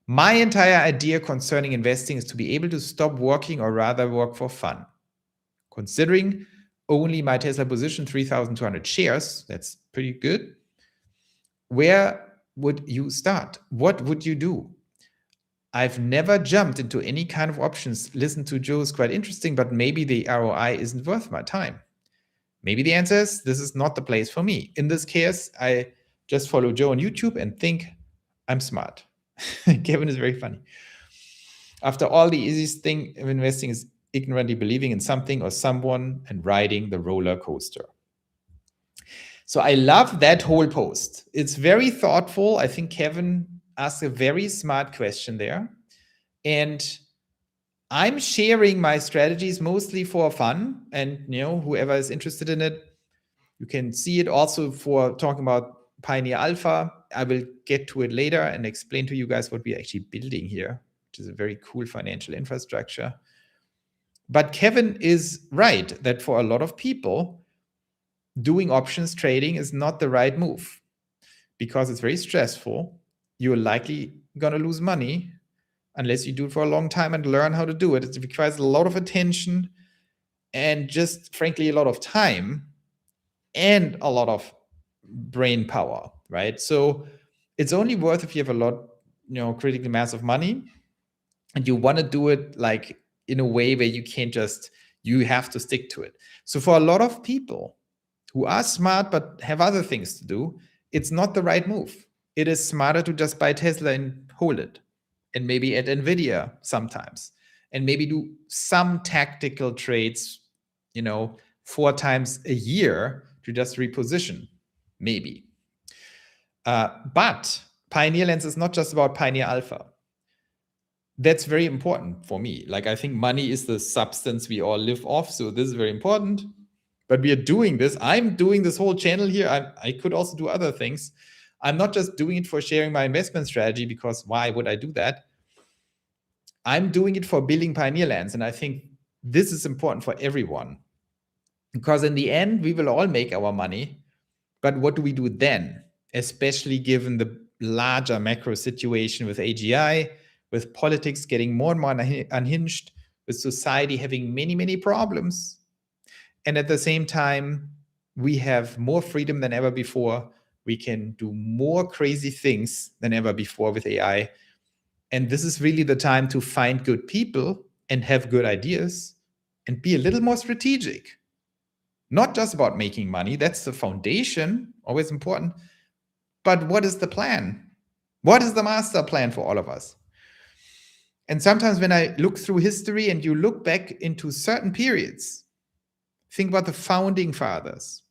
My entire idea concerning investing is to be able to stop working or rather work for fun. Considering only my Tesla position, 3,200 shares, that's pretty good. Where would you start? What would you do? I've never jumped into any kind of options. Listen to Joe is quite interesting, but maybe the ROI isn't worth my time. Maybe the answer is this is not the place for me. In this case, I just follow Joe on YouTube and think I'm smart. Kevin is very funny. After all, the easiest thing of investing is ignorantly believing in something or someone and riding the roller coaster. So I love that whole post. It's very thoughtful. I think Kevin asked a very smart question there. And I'm sharing my strategies mostly for fun. And whoever is interested in it, you can see it also for talking about Pioneer Alpha. I will get to it later and explain to you guys what we're actually building here, which is a very cool financial infrastructure. But Kevin is right that for a lot of people, doing options trading is not the right move because it's very stressful. You're likely going to lose money unless you do it for a long time and learn how to do it. It requires a lot of attention and just frankly a lot of time and a lot of brain power, right? So it's only worth if you have a lot, critical mass of money and you want to do it like in a way where you have to stick to it. So for a lot of people who are smart but have other things to do, it's not the right move. It is smarter to just buy Tesla and hold it, and maybe at Nvidia sometimes, and maybe do some tactical trades, 4 times a year to just reposition, maybe. But Pioneer Lens is not just about Pioneer Alpha. That's very important for me. Like, I think money is the substance we all live off. So this is very important. But we are doing this. I'm doing this whole channel here. I could also do other things. I'm not just doing it for sharing my investment strategy, because why would I do that? I'm doing it for building Pioneer Lands. And I think this is important for everyone. Because in the end, we will all make our money. But what do we do then? Especially given the larger macro situation with AGI, with politics getting more and more unhinged, with society having many, many problems. And at the same time, we have more freedom than ever before. We can do more crazy things than ever before with AI. And this is really the time to find good people and have good ideas and be a little more strategic. Not just about making money. That's the foundation, always important. But what is the plan? What is the master plan for all of us? And sometimes when I look through history and you look back into certain periods, think about the founding fathers,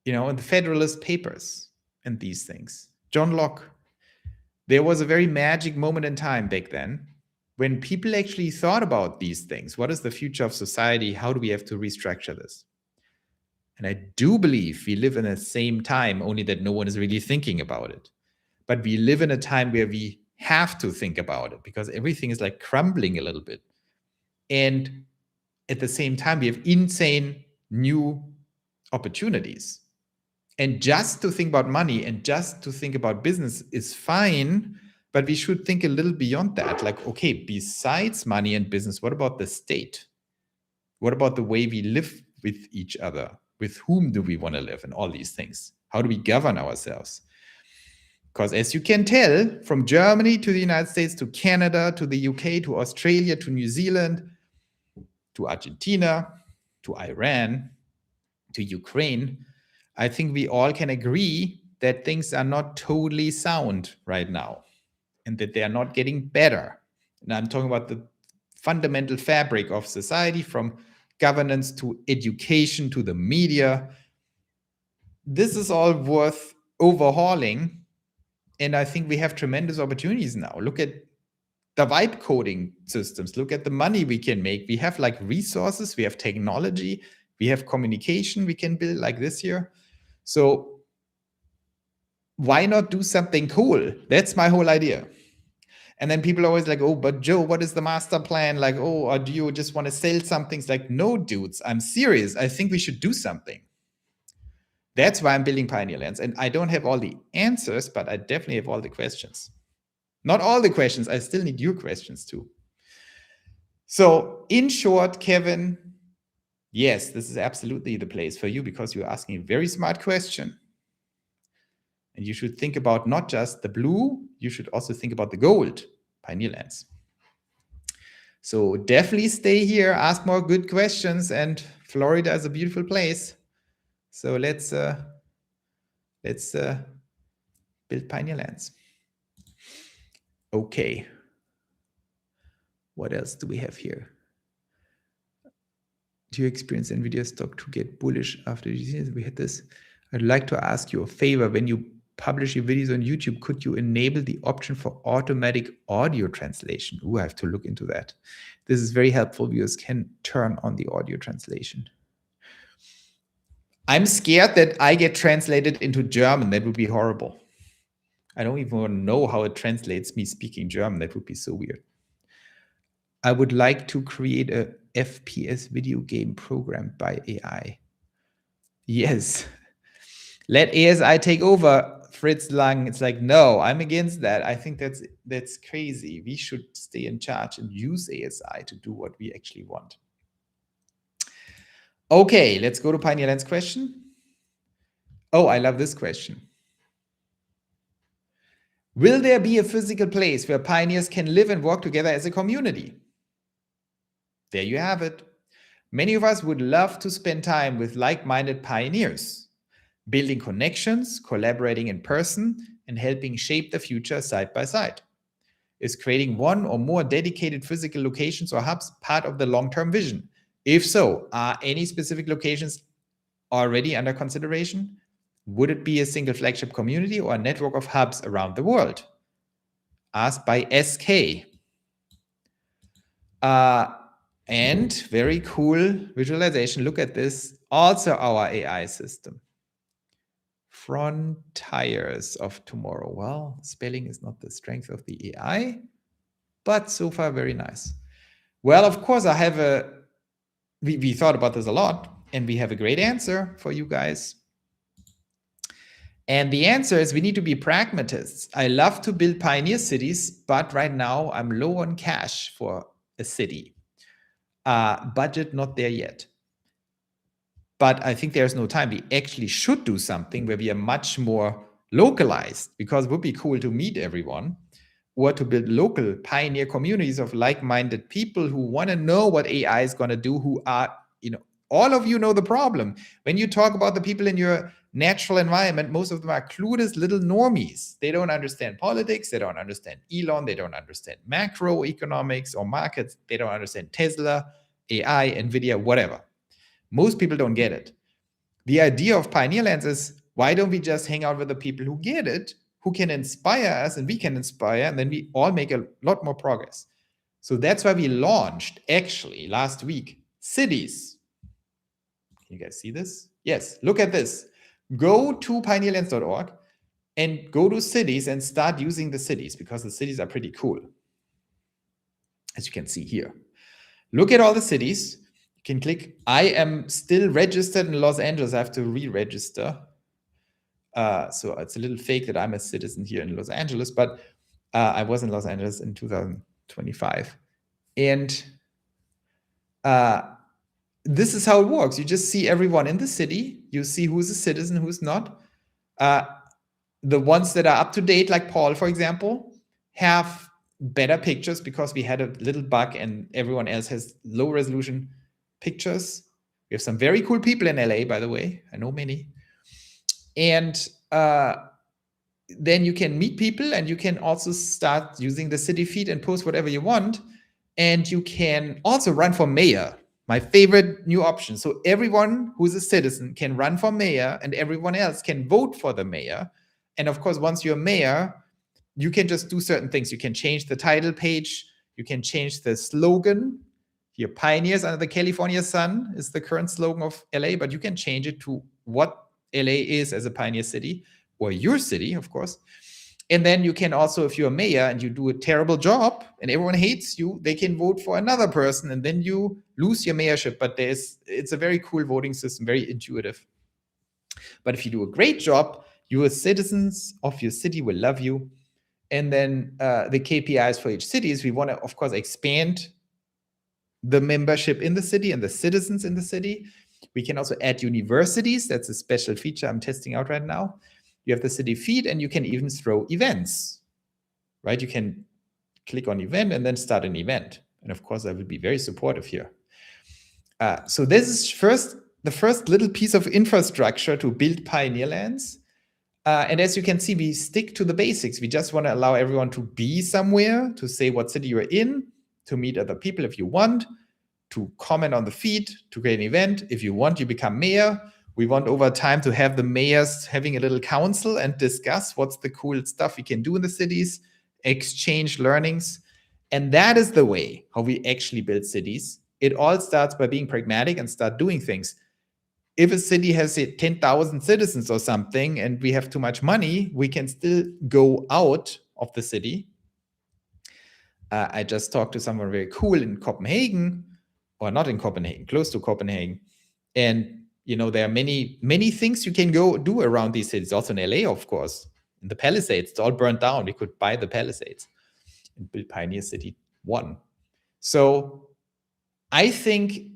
and the Federalist Papers and these things. John Locke. There was a very magic moment in time back then when people actually thought about these things. What is the future of society? How do we have to restructure this? And I do believe we live in the same time, only that no one is really thinking about it. But we live in a time where we have to think about it because everything is like crumbling a little bit. And at the same time, we have insane new opportunities. And just to think about money and just to think about business is fine, but we should think a little beyond that. Like, okay, besides money and business, what about the state? What about the way we live with each other? With whom do we want to live and all these things? How do we govern ourselves? Because as you can tell, from Germany to the United States, to Canada, to the UK, to Australia, to New Zealand, to Argentina, to Iran, to Ukraine, I think we all can agree that things are not totally sound right now and that they are not getting better. And I'm talking about the fundamental fabric of society, from governance to education to the media. This is all worth overhauling. And I think we have tremendous opportunities now. Look at the vibe coding systems. Look at the money we can make. We have like resources, we have technology, we have communication we can build like this here. So why not do something cool? That's my whole idea. And then people are always like, oh, but Joe, what is the master plan? Like, oh, or do you just want to sell something? It's like, no, dudes, I'm serious. I think we should do something. That's why I'm building Pioneer Lands. And I don't have all the answers, but I definitely have all the questions. Not all the questions. I still need your questions too. So in short, Kevin, yes, this is absolutely the place for you because you're asking a very smart question. And you should think about not just the blue, you should also think about the gold, Pioneer Lands. So definitely stay here, ask more good questions, and Florida is a beautiful place. So let's build Pioneer Lands. Okay. What else do we have here? Do you experience Nvidia stock to get bullish after we had this? I'd like to ask you a favor. When you publish your videos on YouTube, could you enable the option for automatic audio translation? Ooh, I have to look into that. This is very helpful. Viewers can turn on the audio translation. I'm scared that I get translated into German. That would be horrible. I don't even know how it translates me speaking German. That would be so weird. I would like to create a FPS video game programmed by AI. Yes. Let ASI take over, Fritz Lang. It's like, no, I'm against that. I think that's crazy. We should stay in charge and use ASI to do what we actually want. Okay, let's go to Pioneer Lands question. Oh, I love this question. Will there be a physical place where pioneers can live and work together as a community? There you have it. Many of us would love to spend time with like-minded pioneers, building connections, collaborating in person, and helping shape the future side by side. Is creating one or more dedicated physical locations or hubs part of the long-term vision? If so, are any specific locations already under consideration? Would it be a single flagship community or a network of hubs around the world? Asked by SK. And very cool visualization. Look at this. Also our AI system. Frontiers of tomorrow. Well, spelling is not the strength of the AI, but so far very nice. Well, of course, I have we thought about this a lot, and we have a great answer for you guys. And the answer is we need to be pragmatists. I love to build pioneer cities, but right now I'm low on cash for a city. Budget not there yet. But I think there's no time. We actually should do something where we are much more localized, because it would be cool to meet everyone, or to build local pioneer communities of like-minded people who want to know what AI is going to do, who are, all of you know the problem. When you talk about the people in your natural environment, most of them are clueless little normies. They don't understand politics. They don't understand Elon. They don't understand macroeconomics or markets. They don't understand Tesla, AI, Nvidia, whatever. Most people don't get it. The idea of Pioneer Lands is, why don't we just hang out with the people who get it, who can inspire us, and we can inspire, and then we all make a lot more progress. So that's why we launched, actually, last week, cities. Can you guys see this? Yes, look at this. Go to pioneerlands.org and go to cities and start using the cities, because the cities are pretty cool, as you can see here. Look at all the cities. You can click. I am still registered in Los Angeles. I have to re-register. So it's a little fake that I'm a citizen here in Los Angeles, but I was in Los Angeles in 2025. And this is how it works. You just see everyone in the city. You see who's a citizen, who's not. The ones that are up to date, like Paul, for example, have better pictures because we had a little bug and everyone else has low resolution pictures. We have some very cool people in LA, by the way. I know many. And then you can meet people, and you can also start using the city feed and post whatever you want. And you can also run for mayor, my favorite new option. So everyone who's a citizen can run for mayor, and everyone else can vote for the mayor. And of course, once you're mayor, you can just do certain things. You can change the title page. You can change the slogan. Here, Pioneers Under the California Sun is the current slogan of LA, but you can change it to what LA is as a pioneer city, or your city, of course. And then you can also, if you're a mayor and you do a terrible job and everyone hates you, they can vote for another person, and then you lose your mayorship. But it's a very cool voting system, very intuitive. But if you do a great job, your citizens of your city will love you. And then the KPIs for each city is we want to, of course, expand the membership in the city and the citizens in the city. We can also add universities. That's a special feature I'm testing out right now. You have the city feed, and you can even throw events, right? You can click on event and then start an event. And of course, I will be very supportive here. So this is the first little piece of infrastructure to build Pioneer Lands. And as you can see, we stick to the basics. We just want to allow everyone to be somewhere, to say what city you're in, to meet other people if you want, to comment on the feed, to create an event. If you want, you become mayor. We want over time to have the mayors having a little council and discuss what's the cool stuff we can do in the cities, exchange learnings. And that is the way how we actually build cities. It all starts by being pragmatic and start doing things. If a city has 10,000 citizens or something and we have too much money, we can still go out of the city. I just talked to someone very cool in Copenhagen, or not in Copenhagen, close to Copenhagen. And there are many things you can go do around these cities. Also in LA, of course. In the Palisades, it's all burnt down. We could buy the Palisades and build Pioneer City 1. So I think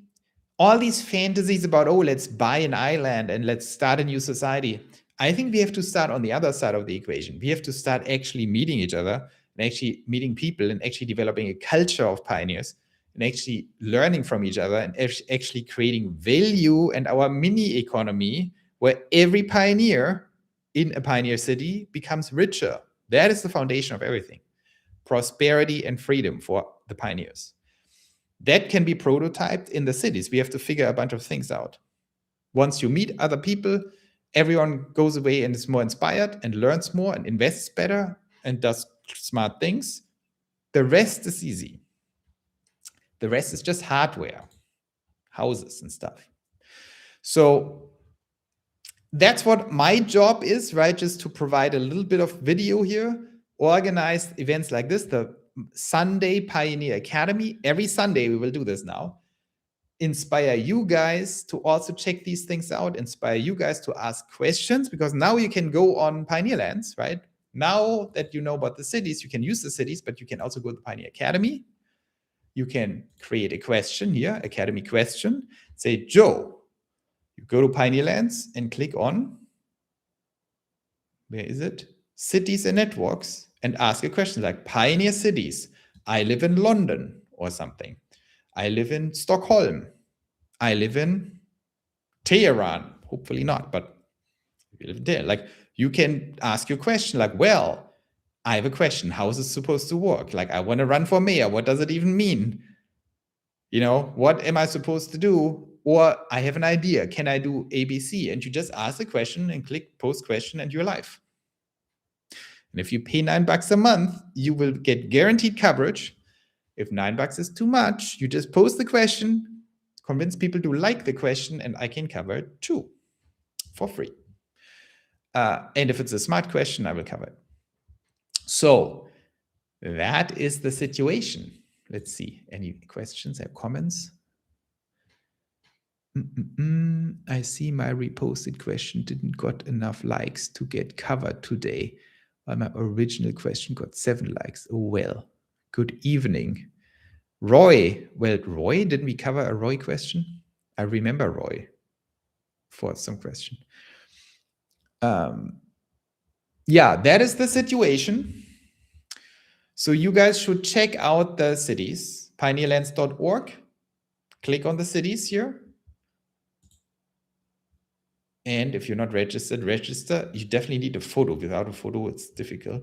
all these fantasies about, let's buy an island and let's start a new society. I think we have to start on the other side of the equation. We have to start actually meeting each other and actually meeting people and actually developing a culture of pioneers and actually learning from each other and actually creating value and our mini economy where every pioneer in a pioneer city becomes richer. That is the foundation of everything. Prosperity and freedom for the pioneers. That can be prototyped in the cities. We have to figure a bunch of things out. Once you meet other people, everyone goes away and is more inspired and learns more and invests better and does smart things. The rest is easy. The rest is just hardware, houses and stuff. So that's what my job is, right? Just to provide a little bit of video here, organize events like this, the Sunday Pioneer Academy. Every Sunday we will do this now. Inspire you guys to also check these things out, inspire you guys to ask questions, because now you can go on Pioneer Lands, right? Now that you know about the cities, you can use the cities, but you can also go to the Pioneer Academy. You can create a question here, Academy question. Say, Joe, you go to Pioneer Lands and click on, where is it? Cities and networks, and ask a question like Pioneer Cities. I live in London or something. I live in Stockholm. I live in Tehran. Hopefully not, but you live there. Like, you can ask your question like, well, I have a question. How is it supposed to work? Like, I want to run for mayor. What does it even mean? What am I supposed to do? Or I have an idea. Can I do ABC? And you just ask the question and click post question and you're live. And if you pay $9 a month, you will get guaranteed coverage. If $9 is too much, you just post the question, convince people to like the question, and I can cover it too for free. And if it's a smart question, I will cover it. So that is the situation. Let's see. Any questions or comments? I see my reposted question didn't got enough likes to get covered today. While my original question got 7 likes. Oh, well. Good evening. Roy. Well, Roy, didn't we cover a Roy question? I remember Roy for some question. Yeah, that is the situation. So you guys should check out the cities, pioneerlands.org. Click on the cities here. And if you're not registered, register. You definitely need a photo. Without a photo, it's difficult.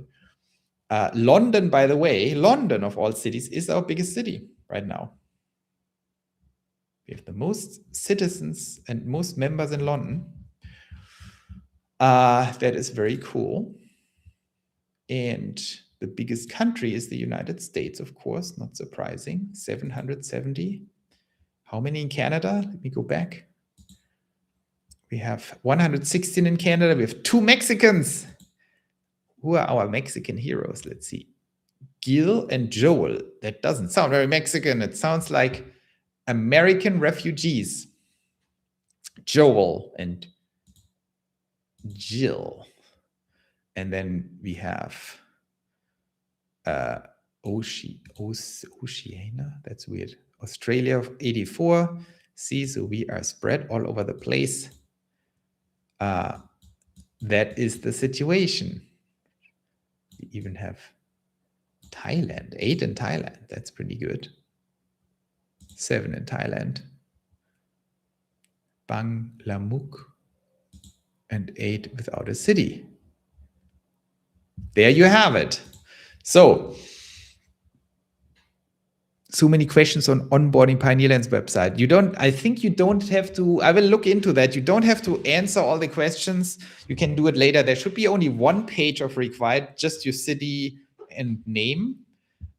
London, by the way, London of all cities is our biggest city right now. We have the most citizens and most members in London. That is very cool. And the biggest country is the United States, of course, not surprising, 770. How many in Canada? Let me go back. We have 116 in Canada. We have 2 Mexicans. Who are our Mexican heroes? Let's see. Gil and Joel. That doesn't sound very Mexican. It sounds like American refugees. Joel and Jill. And then we have Oceania. That's weird. Australia of 84. See, so we are spread all over the place. That is the situation. We even have Thailand, 8 in Thailand. That's pretty good. 7 in Thailand. Banglamuk. And 8 without a city. There you have it. So many questions on onboarding Pioneerland's website. I think you don't have to, I will look into that. You don't have to answer all the questions. You can do it later. There should be only 1 page of required, just your city and name.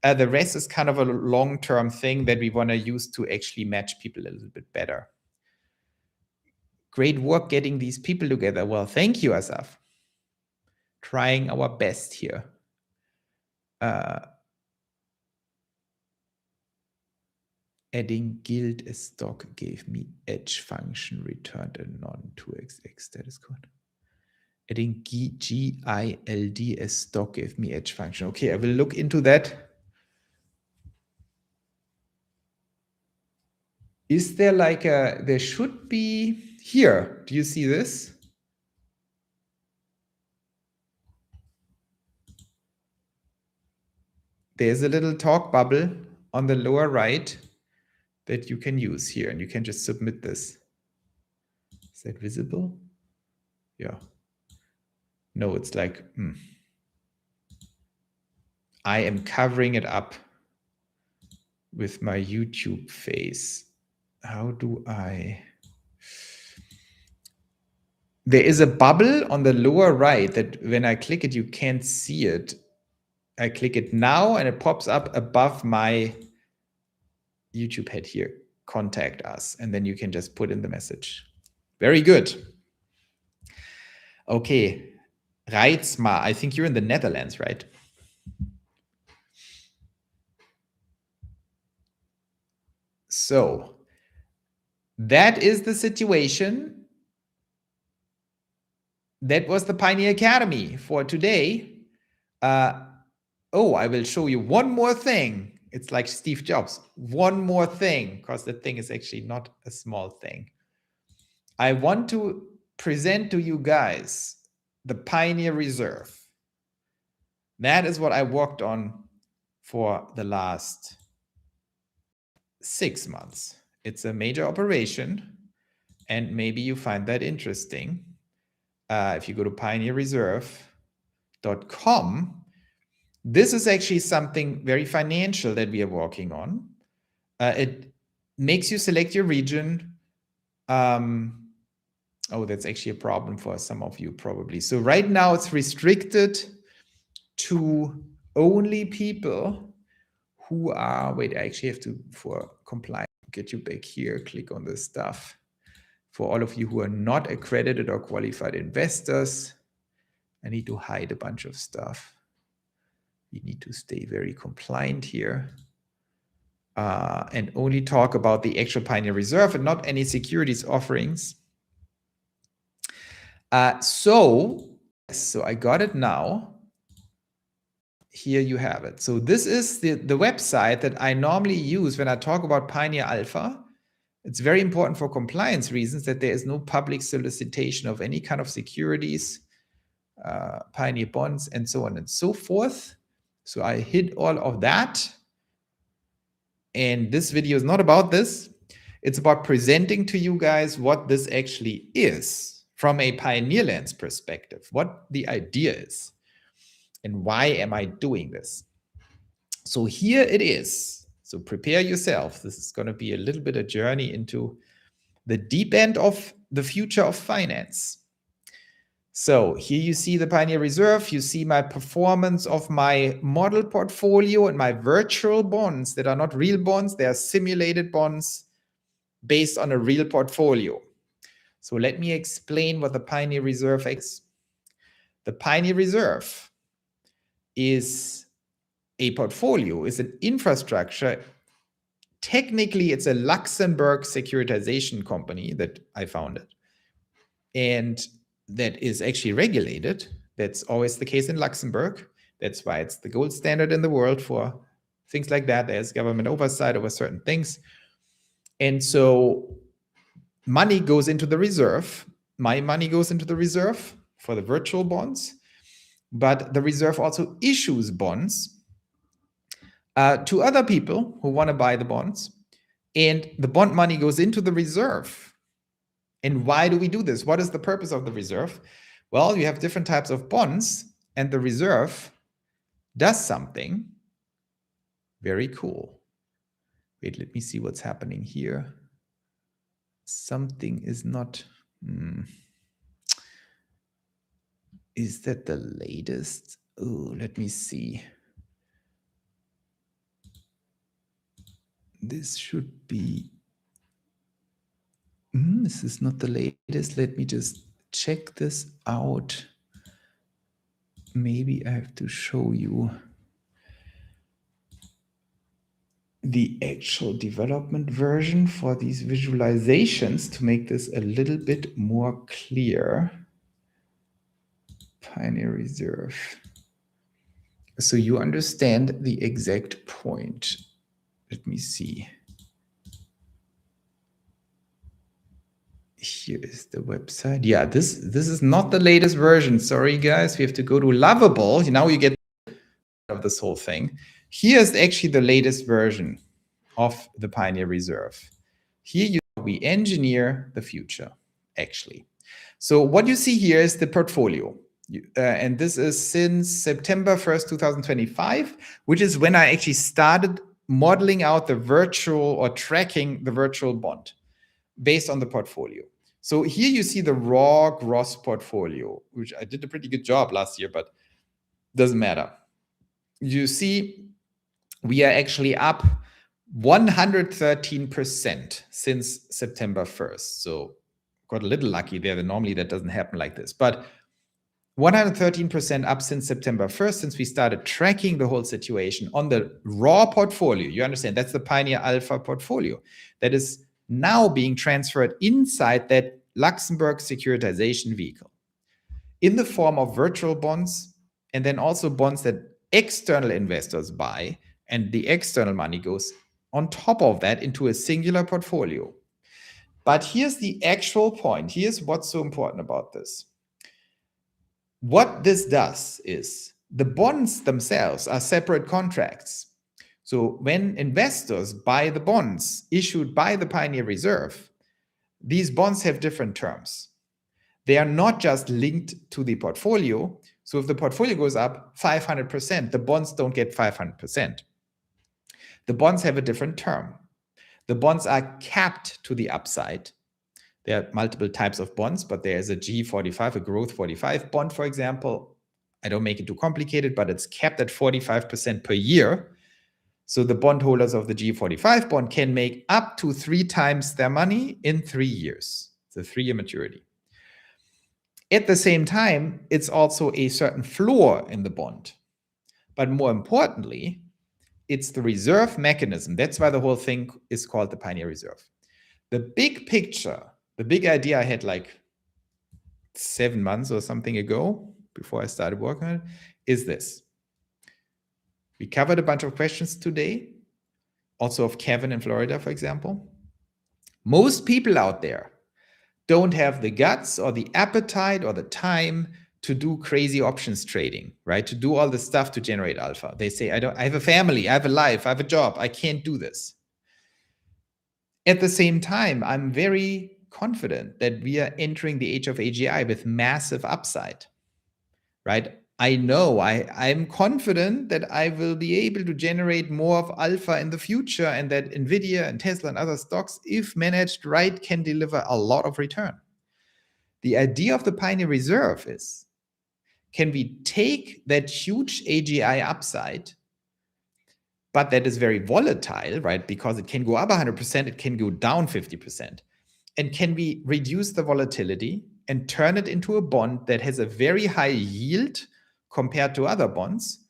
The rest is kind of a long-term thing that we want to use to actually match people a little bit better. Great work getting these people together. Well, thank you, Asaf. Trying our best here. Adding guild as stock gave me edge function returned a non-2xx status code. Adding GILD as stock gave me edge function. Okay, I will look into that. Is there like there should be here. Do you see this? There's a little talk bubble on the lower right that you can use here, and you can just submit this. Is that visible? Yeah. No, it's like, I am covering it up with my YouTube face. How do I? There is a bubble on the lower right that when I click it, you can't see it. I click it now and it pops up above my YouTube head here. Contact us. And then you can just put in the message. Very good. Okay. Reitsma, I think you're in the Netherlands, right? So that is the situation. That was the Pioneer Academy for today. I will show you one more thing. It's like Steve Jobs. One more thing, because the thing is actually not a small thing. I want to present to you guys the Pioneer Reserve. That is what I worked on for the last 6 months. It's a major operation, and maybe you find that interesting. If you go to pioneerreserve.com, this is actually something very financial that we are working on. It makes you select your region. That's actually a problem for some of you probably. So right now it's restricted to only people who are, I actually have to, for compliance, get you back here, click on this stuff. For all of you who are not accredited or qualified investors, I need to hide a bunch of stuff. You need to stay very compliant here and only talk about the actual Pioneer Reserve and not any securities offerings. So I got it now. Here you have it. So this is the website that I normally use when I talk about Pioneer Alpha. It's very important for compliance reasons that there is no public solicitation of any kind of securities, Pioneer bonds, and so on and so forth. So I hid all of that. And this video is not about this. It's about presenting to you guys what this actually is from a Pioneer Lens perspective, what the idea is and why am I doing this. So here it is. So prepare yourself. This is going to be a little bit a journey into the deep end of the future of finance. So here you see the Pioneer Reserve. You see my performance of my model portfolio and my virtual bonds that are not real bonds. They are simulated bonds based on a real portfolio. So let me explain what the Pioneer Reserve is. The Pioneer Reserve is a portfolio, is an infrastructure. Technically, it's a Luxembourg securitization company that I founded. And that is actually regulated. That's always the case in Luxembourg. That's why it's the gold standard in the world for things like that. There's government oversight over certain things. And so money goes into the reserve. My money goes into the reserve for the virtual bonds. But the reserve also issues bonds to other people who want to buy the bonds. And the bond money goes into the reserve. And why do we do this? What is the purpose of the reserve? Well, you have different types of bonds, and the reserve does something very cool. Wait, let me see what's happening here. Something is not... Is that the latest? Oh, let me see. This should be... This is not the latest. Let me just check this out. Maybe I have to show you the actual development version for these visualizations to make this a little bit more clear. Pioneer Reserve. So you understand the exact point. Let me see. Here is the website. Yeah, this is not the latest version. Sorry, guys. We have to go to Lovable. Now you get of this whole thing. Here's actually the latest version of the Pioneer Reserve. Here we engineer the future, actually. So what you see here is the portfolio. And this is since September 1st, 2025, which is when I actually started modeling out the virtual or tracking the virtual bond based on the portfolio. So here you see the raw gross portfolio, which I did a pretty good job last year, but doesn't matter. You see, we are actually up 113% since September 1st. So got a little lucky there. Normally that doesn't happen like this, but 113% up since September 1st, since we started tracking the whole situation on the raw portfolio. You understand, that's the Pioneer Alpha portfolio that is now being transferred inside that Luxembourg securitization vehicle in the form of virtual bonds, and then also bonds that external investors buy, and the external money goes on top of that into a singular portfolio. But here's the actual point. Here's what's so important about this. What this does is the bonds themselves are separate contracts. So when investors buy the bonds issued by the Pioneer Reserve, these bonds have different terms. They are not just linked to the portfolio. So if the portfolio goes up 500%, the bonds don't get 500%. The bonds have a different term. The bonds are capped to the upside. There are multiple types of bonds, but there is a G45, a growth 45 bond, for example. I don't make it too complicated, but it's capped at 45% per year. So the bondholders of the G45 bond can make up to 3 times their money in 3 years. It's a 3-year maturity. At the same time, it's also a certain floor in the bond. But more importantly, it's the reserve mechanism. That's why the whole thing is called the Pioneer Reserve. The big picture, the big idea I had like 7 months or something ago, before I started working on it, is this. We covered a bunch of questions today, also of Kevin in Florida, for example. Most people out there don't have the guts or the appetite or the time to do crazy options trading, right? To do all the stuff to generate alpha. They say, I have a family, I have a life, I have a job, I can't do this. At the same time, I'm very confident that we are entering the age of AGI with massive upside, right? I know I'm confident that I will be able to generate more of alpha in the future, and that Nvidia and Tesla and other stocks, if managed right, can deliver a lot of return. The idea of the Pioneer Reserve is, can we take that huge AGI upside, but that is very volatile, right? Because it can go up 100%, it can go down 50%. And can we reduce the volatility and turn it into a bond that has a very high yield compared to other bonds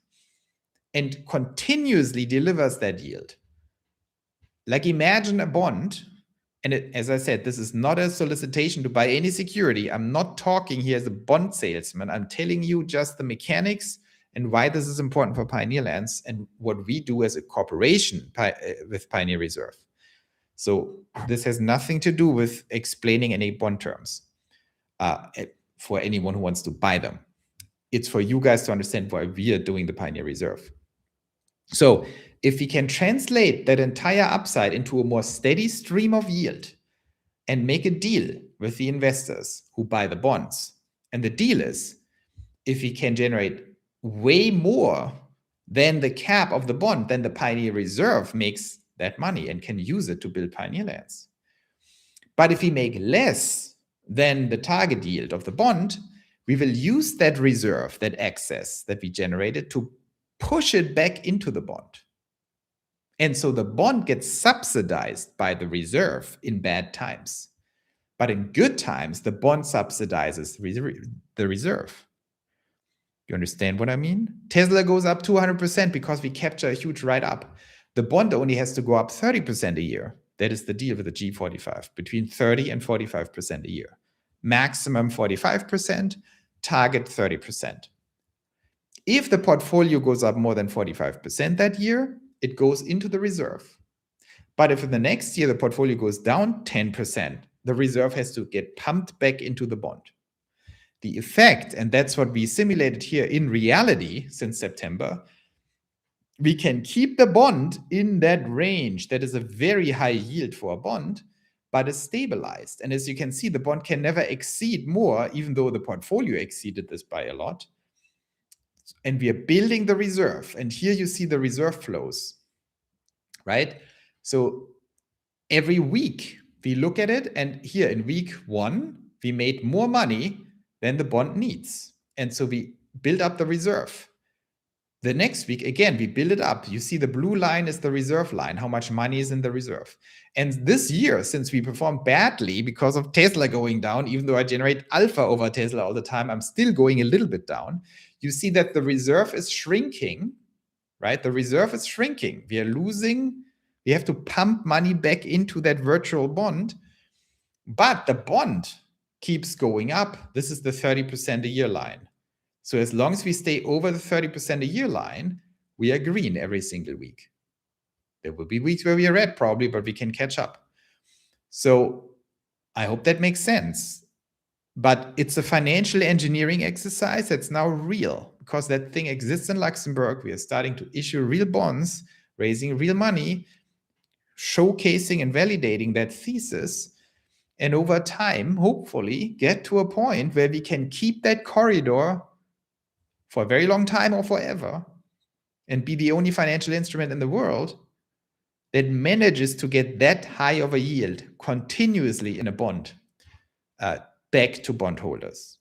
and continuously delivers that yield? Like, imagine a bond, and as I said, this is not a solicitation to buy any security. I'm not talking here as a bond salesman. I'm telling you just the mechanics and why this is important for Pioneer Lands and what we do as a corporation with Pioneer Reserve. So this has nothing to do with explaining any bond terms for anyone who wants to buy them. It's for you guys to understand why we are doing the Pioneer Reserve. So if we can translate that entire upside into a more steady stream of yield and make a deal with the investors who buy the bonds, and the deal is, if we can generate way more than the cap of the bond, then the Pioneer Reserve makes that money and can use it to build Pioneer Lands. But if we make less than the target yield of the bond, we will use that reserve, that excess that we generated, to push it back into the bond. And so the bond gets subsidized by the reserve in bad times. But in good times, the bond subsidizes the reserve. You understand what I mean? Tesla goes up 200% because we capture a huge write-up. The bond only has to go up 30% a year. That is the deal with the G45, between 30 and 45% a year. Maximum 45%, target 30%. If the portfolio goes up more than 45% that year, it goes into the reserve. But if in the next year the portfolio goes down 10%, the reserve has to get pumped back into the bond. The effect, and that's what we simulated here in reality since September, we can keep the bond in that range that is a very high yield for a bond, but is stabilized. And as you can see, the bond can never exceed more, even though the portfolio exceeded this by a lot. And we are building the reserve. And here you see the reserve flows, right? So every week we look at it, and here in week 1, we made more money than the bond needs. And so we build up the reserve. The next week, again, we build it up. You see the blue line is the reserve line, how much money is in the reserve. And this year, since we performed badly because of Tesla going down, even though I generate alpha over Tesla all the time, I'm still going a little bit down. You see that the reserve is shrinking, right? The reserve is shrinking. We are losing. We have to pump money back into that virtual bond. But the bond keeps going up. This is the 30% a year line. So as long as we stay over the 30% a year line, we are green every single week. There will be weeks where we are red probably, but we can catch up. So I hope that makes sense. But it's a financial engineering exercise that's now real, because that thing exists in Luxembourg. We are starting to issue real bonds, raising real money, showcasing and validating that thesis. And over time, hopefully, get to a point where we can keep that corridor for a very long time or forever, and be the only financial instrument in the world that manages to get that high of a yield continuously in a bond back to bondholders.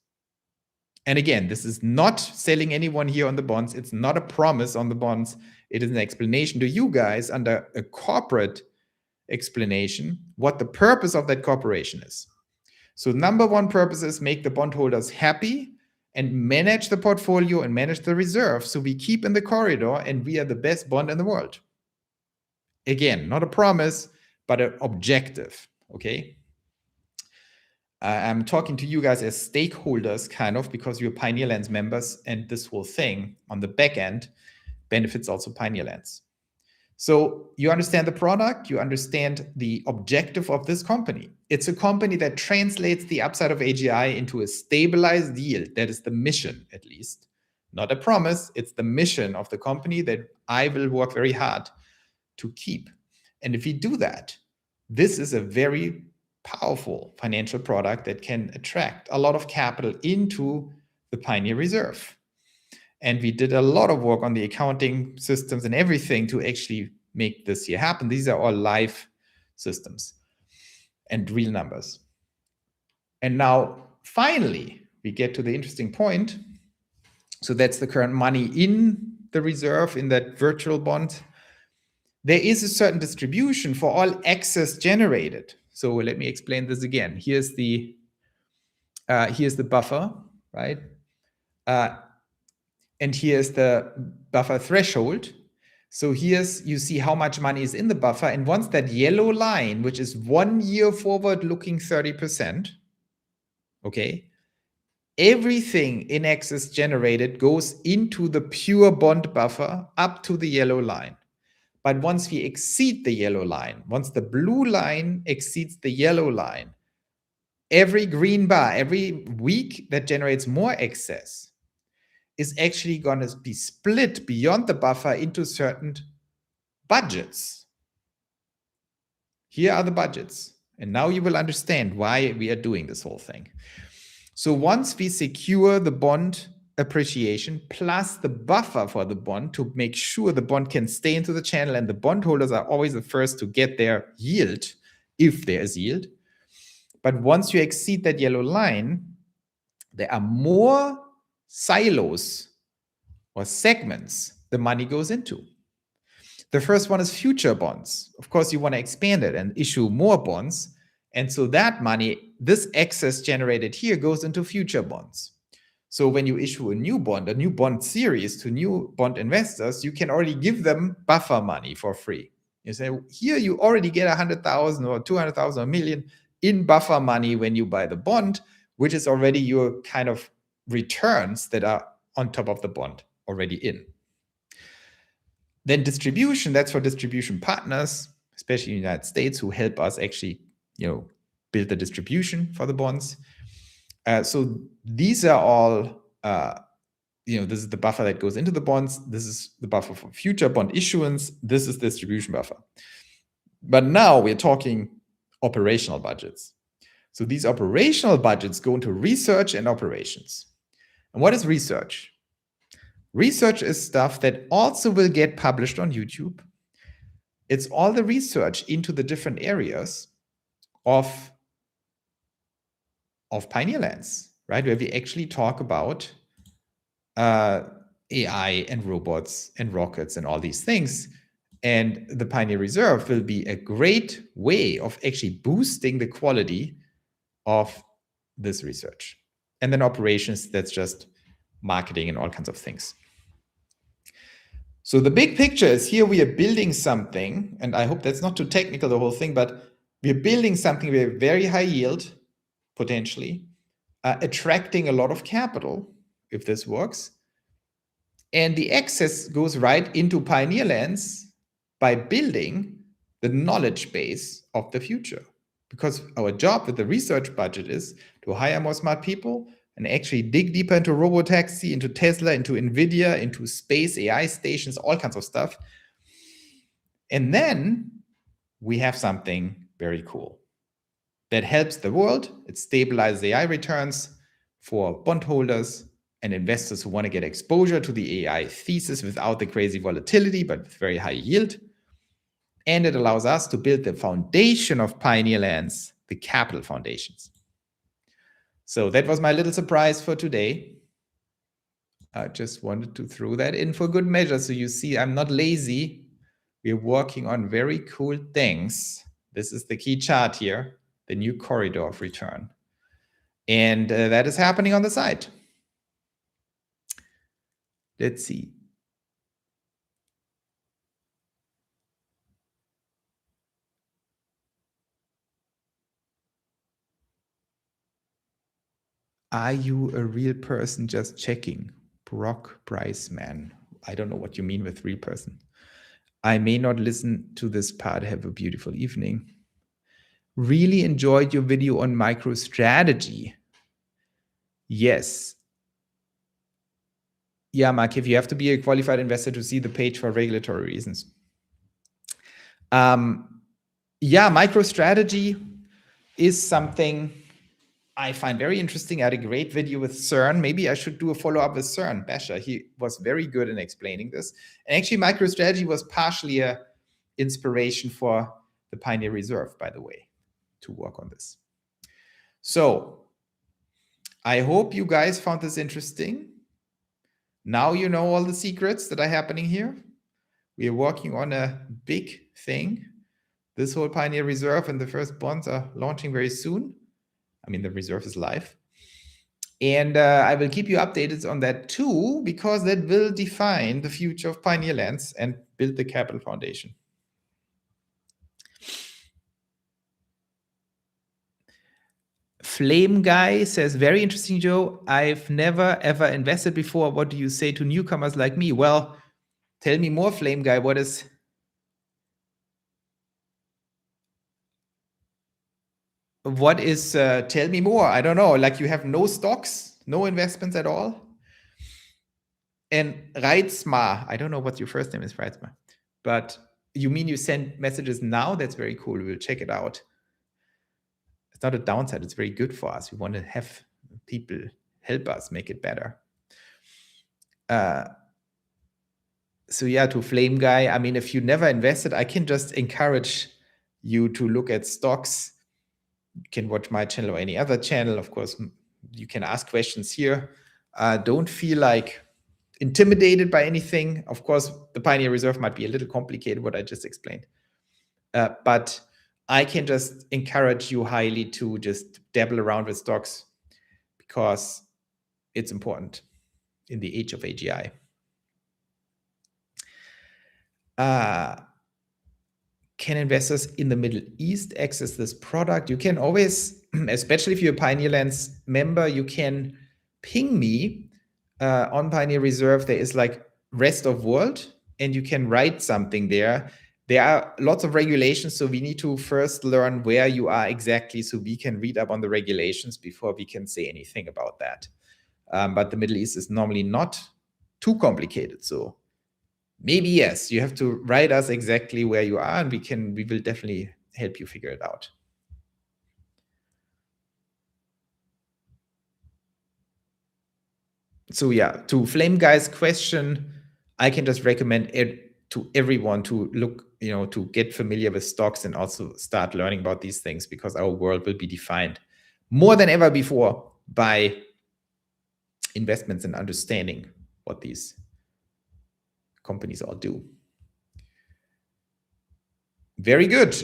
And again, this is not selling anyone here on the bonds. It's not a promise on the bonds. It is an explanation to you guys under a corporate explanation what the purpose of that corporation is. So number one purpose is make the bondholders happy and manage the portfolio and manage the reserve, so we keep in the corridor and we are the best bond in the world. Again, not a promise, but an objective, okay? I'm talking to you guys as stakeholders, kind of, because you're Pioneer Lands members, and this whole thing on the back end benefits also Pioneer Lands. So you understand the product, you understand the objective of this company. It's a company that translates the upside of AGI into a stabilized yield. That is the mission, at least. Not a promise, it's the mission of the company that I will work very hard to keep. And if we do that, this is a very powerful financial product that can attract a lot of capital into the Pioneer Reserve. And we did a lot of work on the accounting systems and everything to actually make this here happen. These are all live systems and real numbers. And now, finally, we get to the interesting point. So that's the current money in the reserve, in that virtual bond. There is a certain distribution for all excess generated. So let me explain this again. Here's the buffer, right? And here's the buffer threshold. So you see how much money is in the buffer. And once that yellow line, which is 1 year forward looking 30%, okay, everything in excess generated goes into the pure bond buffer up to the yellow line. But once we exceed the yellow line, once the blue line exceeds the yellow line, every green bar, every week that generates more excess is actually going to be split beyond the buffer into certain budgets. Here are the budgets. And now you will understand why we are doing this whole thing. So once we secure the bond appreciation plus the buffer for the bond to make sure the bond can stay into the channel and the bondholders are always the first to get their yield, if there is yield. But once you exceed that yellow line, there are more silos or segments the money goes into. The first one is future bonds. Of course, you want to expand it and issue more bonds. And so that money, this excess generated here, goes into future bonds. So when you issue a new bond series to new bond investors, you can already give them buffer money for free. You say, here you already get 100,000 or 200,000 or a million in buffer money when you buy the bond, which is already your kind of returns that are on top of the bond already in. Then distribution, that's for distribution partners, especially in the United States, who help us actually, build the distribution for the bonds. So these are all, this is the buffer that goes into the bonds. This is the buffer for future bond issuance. This is distribution buffer. But now we're talking operational budgets. So these operational budgets go into research and operations. And what is research? Research is stuff that also will get published on YouTube. It's all the research into the different areas of Pioneer Lands, right? Where we actually talk about AI and robots and rockets and all these things. And the Pioneer Reserve will be a great way of actually boosting the quality of this research. And then operations, that's just marketing and all kinds of things. So the big picture is here we are building something, and I hope that's not too technical, the whole thing, but we're building something with very high yield, potentially, attracting a lot of capital, if this works. And the excess goes right into Pioneer Lands by building the knowledge base of the future. Because our job with the research budget is to hire more smart people and actually dig deeper into robotaxi, into Tesla, into Nvidia, into space, AI stations, all kinds of stuff. And then we have something very cool that helps the world. It stabilizes AI returns for bondholders and investors who want to get exposure to the AI thesis without the crazy volatility, but with very high yield. And it allows us to build the foundation of Pioneer Lands, the capital foundations. So that was my little surprise for today. I just wanted to throw that in for good measure. So you see, I'm not lazy. We're working on very cool things. This is the key chart here, the new corridor of return. And that is happening on the side. Let's see. Are you a real person? Just checking. Brock Bryceman. I don't know what you mean with real person. I may not listen to this part. Have a beautiful evening. Really enjoyed your video on MicroStrategy. Yes. Yeah, Mark, if you have to be a qualified investor to see the page for regulatory reasons. Yeah, MicroStrategy. is something I find very interesting. I had a great video with CERN. Maybe I should do a follow-up with CERN. Basha, he was very good in explaining this. And actually, MicroStrategy was partially a inspiration for the Pioneer Reserve, by the way, to work on this. So I hope you guys found this interesting. Now you know all the secrets that are happening here. We are working on a big thing. This whole Pioneer Reserve and the first bonds are launching very soon. I mean, the reserve is live. And I will keep you updated on that too, because that will define the future of Pioneer Lands and build the capital foundation. Flame Guy says, very interesting, Joe. I've never, ever invested before. What do you say to newcomers like me? Well, tell me more, Flame Guy. What is... tell me more. I don't know. Like, you have no stocks, no investments at all? And Reitzma, I don't know what your first name is, Reitzma, but you mean you send messages now? That's very cool. We'll check it out. It's not a downside. It's very good for us. We want to have people help us make it better. So yeah, to Flame Guy, I mean, if you never invested, I can just encourage you to look at stocks. You can watch my channel or any other channel. Of course, you can ask questions here. Don't feel like intimidated by anything. Of course, the Pioneer Reserve might be a little complicated, what I just explained. But I can just encourage you highly to just dabble around with stocks because it's important in the age of AGI. Can investors in the Middle East access this product? You can always, especially if you're a Pioneer Lands member, you can ping me on Pioneer Reserve. There is like rest of world, and you can write something there. There are lots of regulations, so we need to first learn where you are exactly so we can read up on the regulations before we can say anything about that. But the Middle East is normally not too complicated, so maybe yes, you have to write us exactly where you are, and we will definitely help you figure it out. So yeah, to Flame Guy's question, I can just recommend to everyone to look, to get familiar with stocks and also start learning about these things, because our world will be defined more than ever before by investments and understanding what these companies all do. Very good.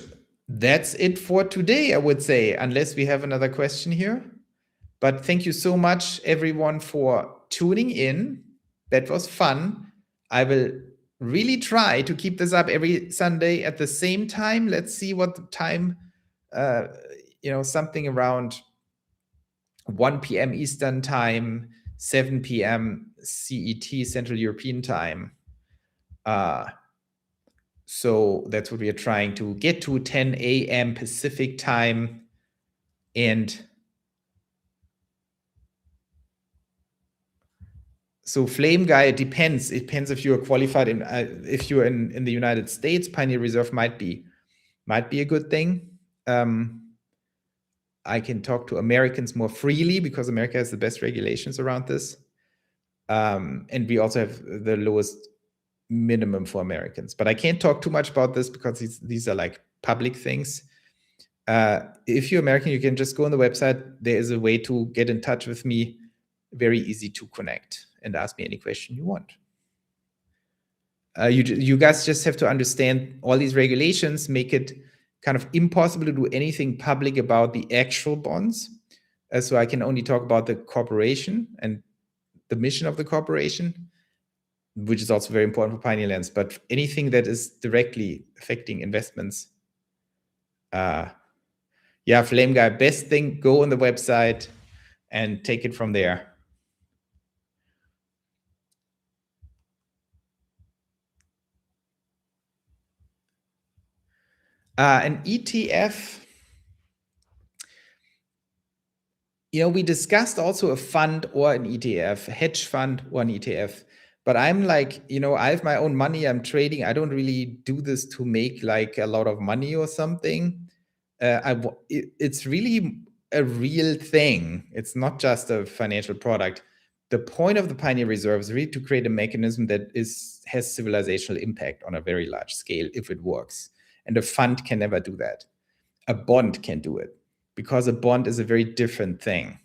That's it for today, I would say, unless we have another question here. But thank you so much, everyone, for tuning in. That was fun. I will really try to keep this up every Sunday at the same time. Let's see what the time, something around 1 p.m. Eastern time, 7 p.m. CET, Central European time. So that's what we are trying to get to, 10 a.m. Pacific time. And so Flame Guy, it depends. It depends if you are qualified if you're in the United States. Pioneer Reserve might be a good thing. I can talk to Americans more freely because America has the best regulations around this. And we also have the lowest minimum for Americans. But I can't talk too much about this because these are like public things. If you're American, you can just go on the website. There is a way to get in touch with me. Very easy to connect and ask me any question you want. You guys just have to understand all these regulations make it kind of impossible to do anything public about the actual bonds. So I can only talk about the corporation and the mission of the corporation, which is also very important for Pioneer Lands. But anything that is directly affecting investments, Flame Guy, best thing, go on the website and take it from there. An ETF, we discussed also a fund or an ETF, a hedge fund or an ETF. But I'm like, I have my own money, I'm trading. I don't really do this to make like a lot of money or something. it's really a real thing. It's not just a financial product. The point of the Pioneer Reserve is really to create a mechanism that has civilizational impact on a very large scale if it works. And a fund can never do that. A bond can do it, because a bond is a very different thing.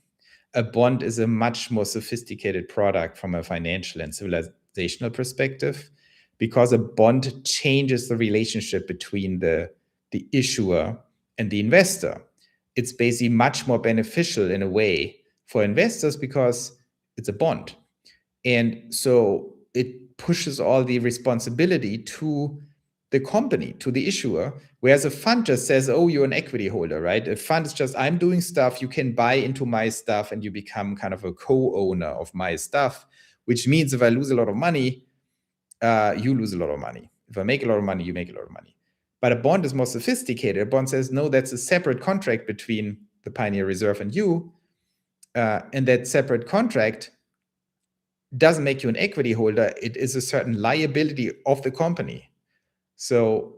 A bond is a much more sophisticated product from a financial and civilizational perspective, because a bond changes the relationship between the issuer and the investor. It's basically much more beneficial in a way for investors because it's a bond. And so it pushes all the responsibility to the company, to the issuer, whereas a fund just says, oh, you're an equity holder, right? A fund is just, I'm doing stuff, you can buy into my stuff and you become kind of a co-owner of my stuff, which means if I lose a lot of money, you lose a lot of money. If I make a lot of money, you make a lot of money. But a bond is more sophisticated. A bond says, no, that's a separate contract between the Pioneer Reserve and you. And that separate contract doesn't make you an equity holder. It is a certain liability of the company. So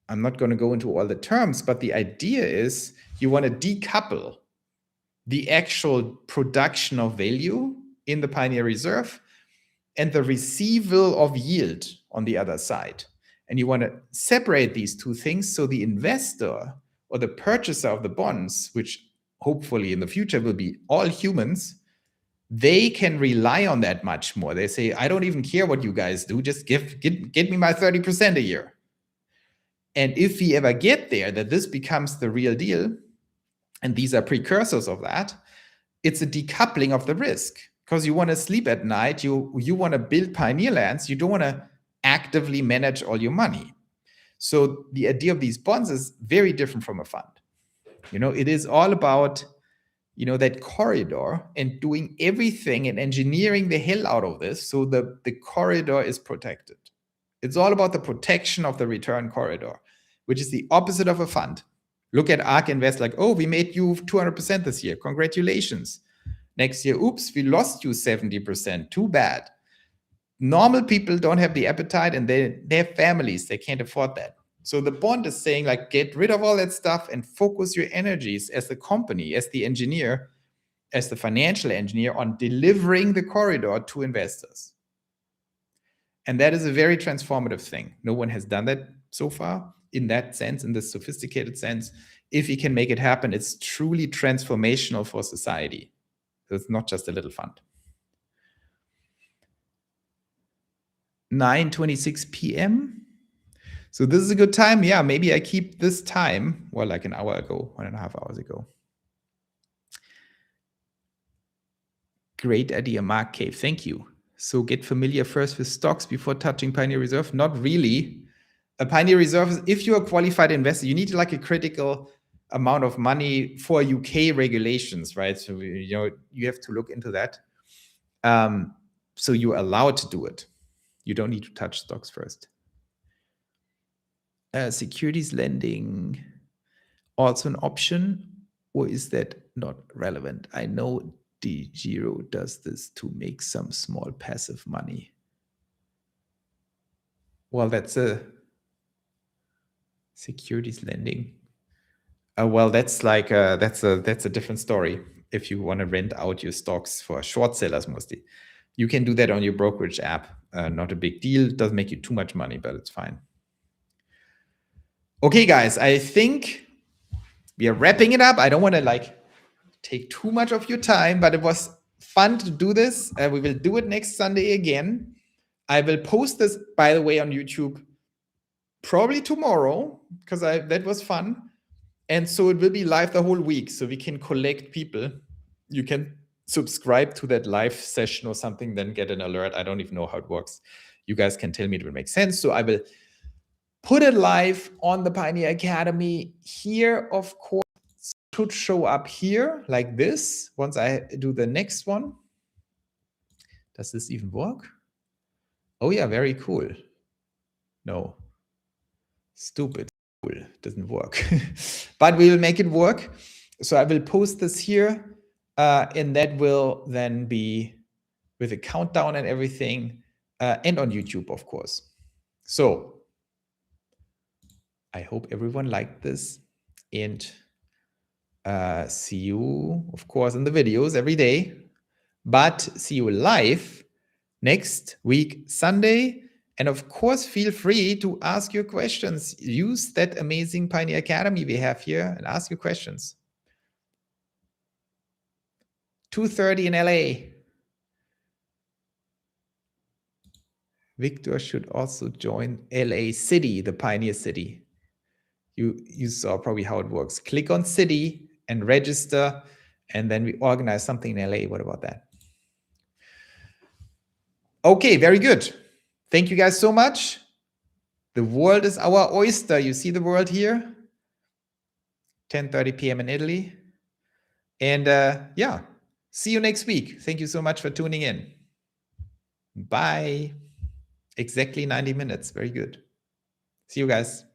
I'm not going to go into all the terms, but the idea is you want to decouple the actual production of value in the Pioneer Reserve and the receival of yield on the other side. And you want to separate these two things so the investor or the purchaser of the bonds, which hopefully in the future will be all humans, they can rely on that much more. They say, I don't even care what you guys do, just get me my 30% a year. And if we ever get there, that this becomes the real deal, and these are precursors of that, it's a decoupling of the risk. Because you want to sleep at night, you want to build pioneer lands, you don't want to actively manage all your money. So the idea of these bonds is very different from a fund. It is all about, that corridor and doing everything and engineering the hell out of this so the corridor is protected. It's all about the protection of the return corridor, which is the opposite of a fund. Look at ARK Invest, like, oh, we made you 200% this year. Congratulations. Next year, oops, we lost you 70%. Too bad. Normal people don't have the appetite, and they have families. They can't afford that. So the bond is saying, like, get rid of all that stuff and focus your energies as the company, as the engineer, as the financial engineer, on delivering the corridor to investors. And that is a very transformative thing. No one has done that so far in that sense, in this sophisticated sense. If we can make it happen, it's truly transformational for society. So it's not just a little fund. 9:26 p.m. So this is a good time. Yeah, maybe I keep this time, well, like an hour ago, 1.5 hours ago. Great idea, Mark Cave. Thank you. So get familiar first with stocks before touching Pioneer Reserve? Not really. A Pioneer Reserve, if you're a qualified investor, you need like a critical amount of money for UK regulations, right? So, you have to look into that. So you're allowed to do it. You don't need to touch stocks first. Securities lending, also an option, or is that not relevant? I know DeGiro does this to make some small passive money. Well, that's a securities lending. Well, that's like that's a different story. If you want to rent out your stocks for short sellers, mostly, you can do that on your brokerage app. Not a big deal. It doesn't make you too much money, but it's fine. Okay, guys, I think we are wrapping it up. I don't want to take too much of your time, but it was fun to do this. We will do it next Sunday again. I will post this, by the way, on YouTube probably tomorrow, because that was fun. And so it will be live the whole week, so we can collect people. You can subscribe to that live session or something, then get an alert. I don't even know how it works. You guys can tell me it will make sense. So I will put it live on the Pioneer Academy here, of course. It should show up here like this once I do the next one. Does this even work? Oh yeah, very cool. No. Stupid. Cool. Doesn't work. But we will make it work. So I will post this here, and that will then be with a countdown and everything, and on YouTube, of course. So I hope everyone liked this, and See you, of course, in the videos every day, but see you live next week, Sunday. And of course, feel free to ask your questions. Use that amazing Pioneer Academy we have here and ask your questions. 2:30 in LA. Victor should also join LA City, the Pioneer City. You saw probably how it works. Click on City and register, and then we organize something in LA. What about that? Okay, very good. Thank you guys so much. The world is our oyster. You see the world here? 10:30 p.m. in Italy. And yeah, see you next week. Thank you so much for tuning in. Bye. Exactly 90 minutes. Very good. See you guys.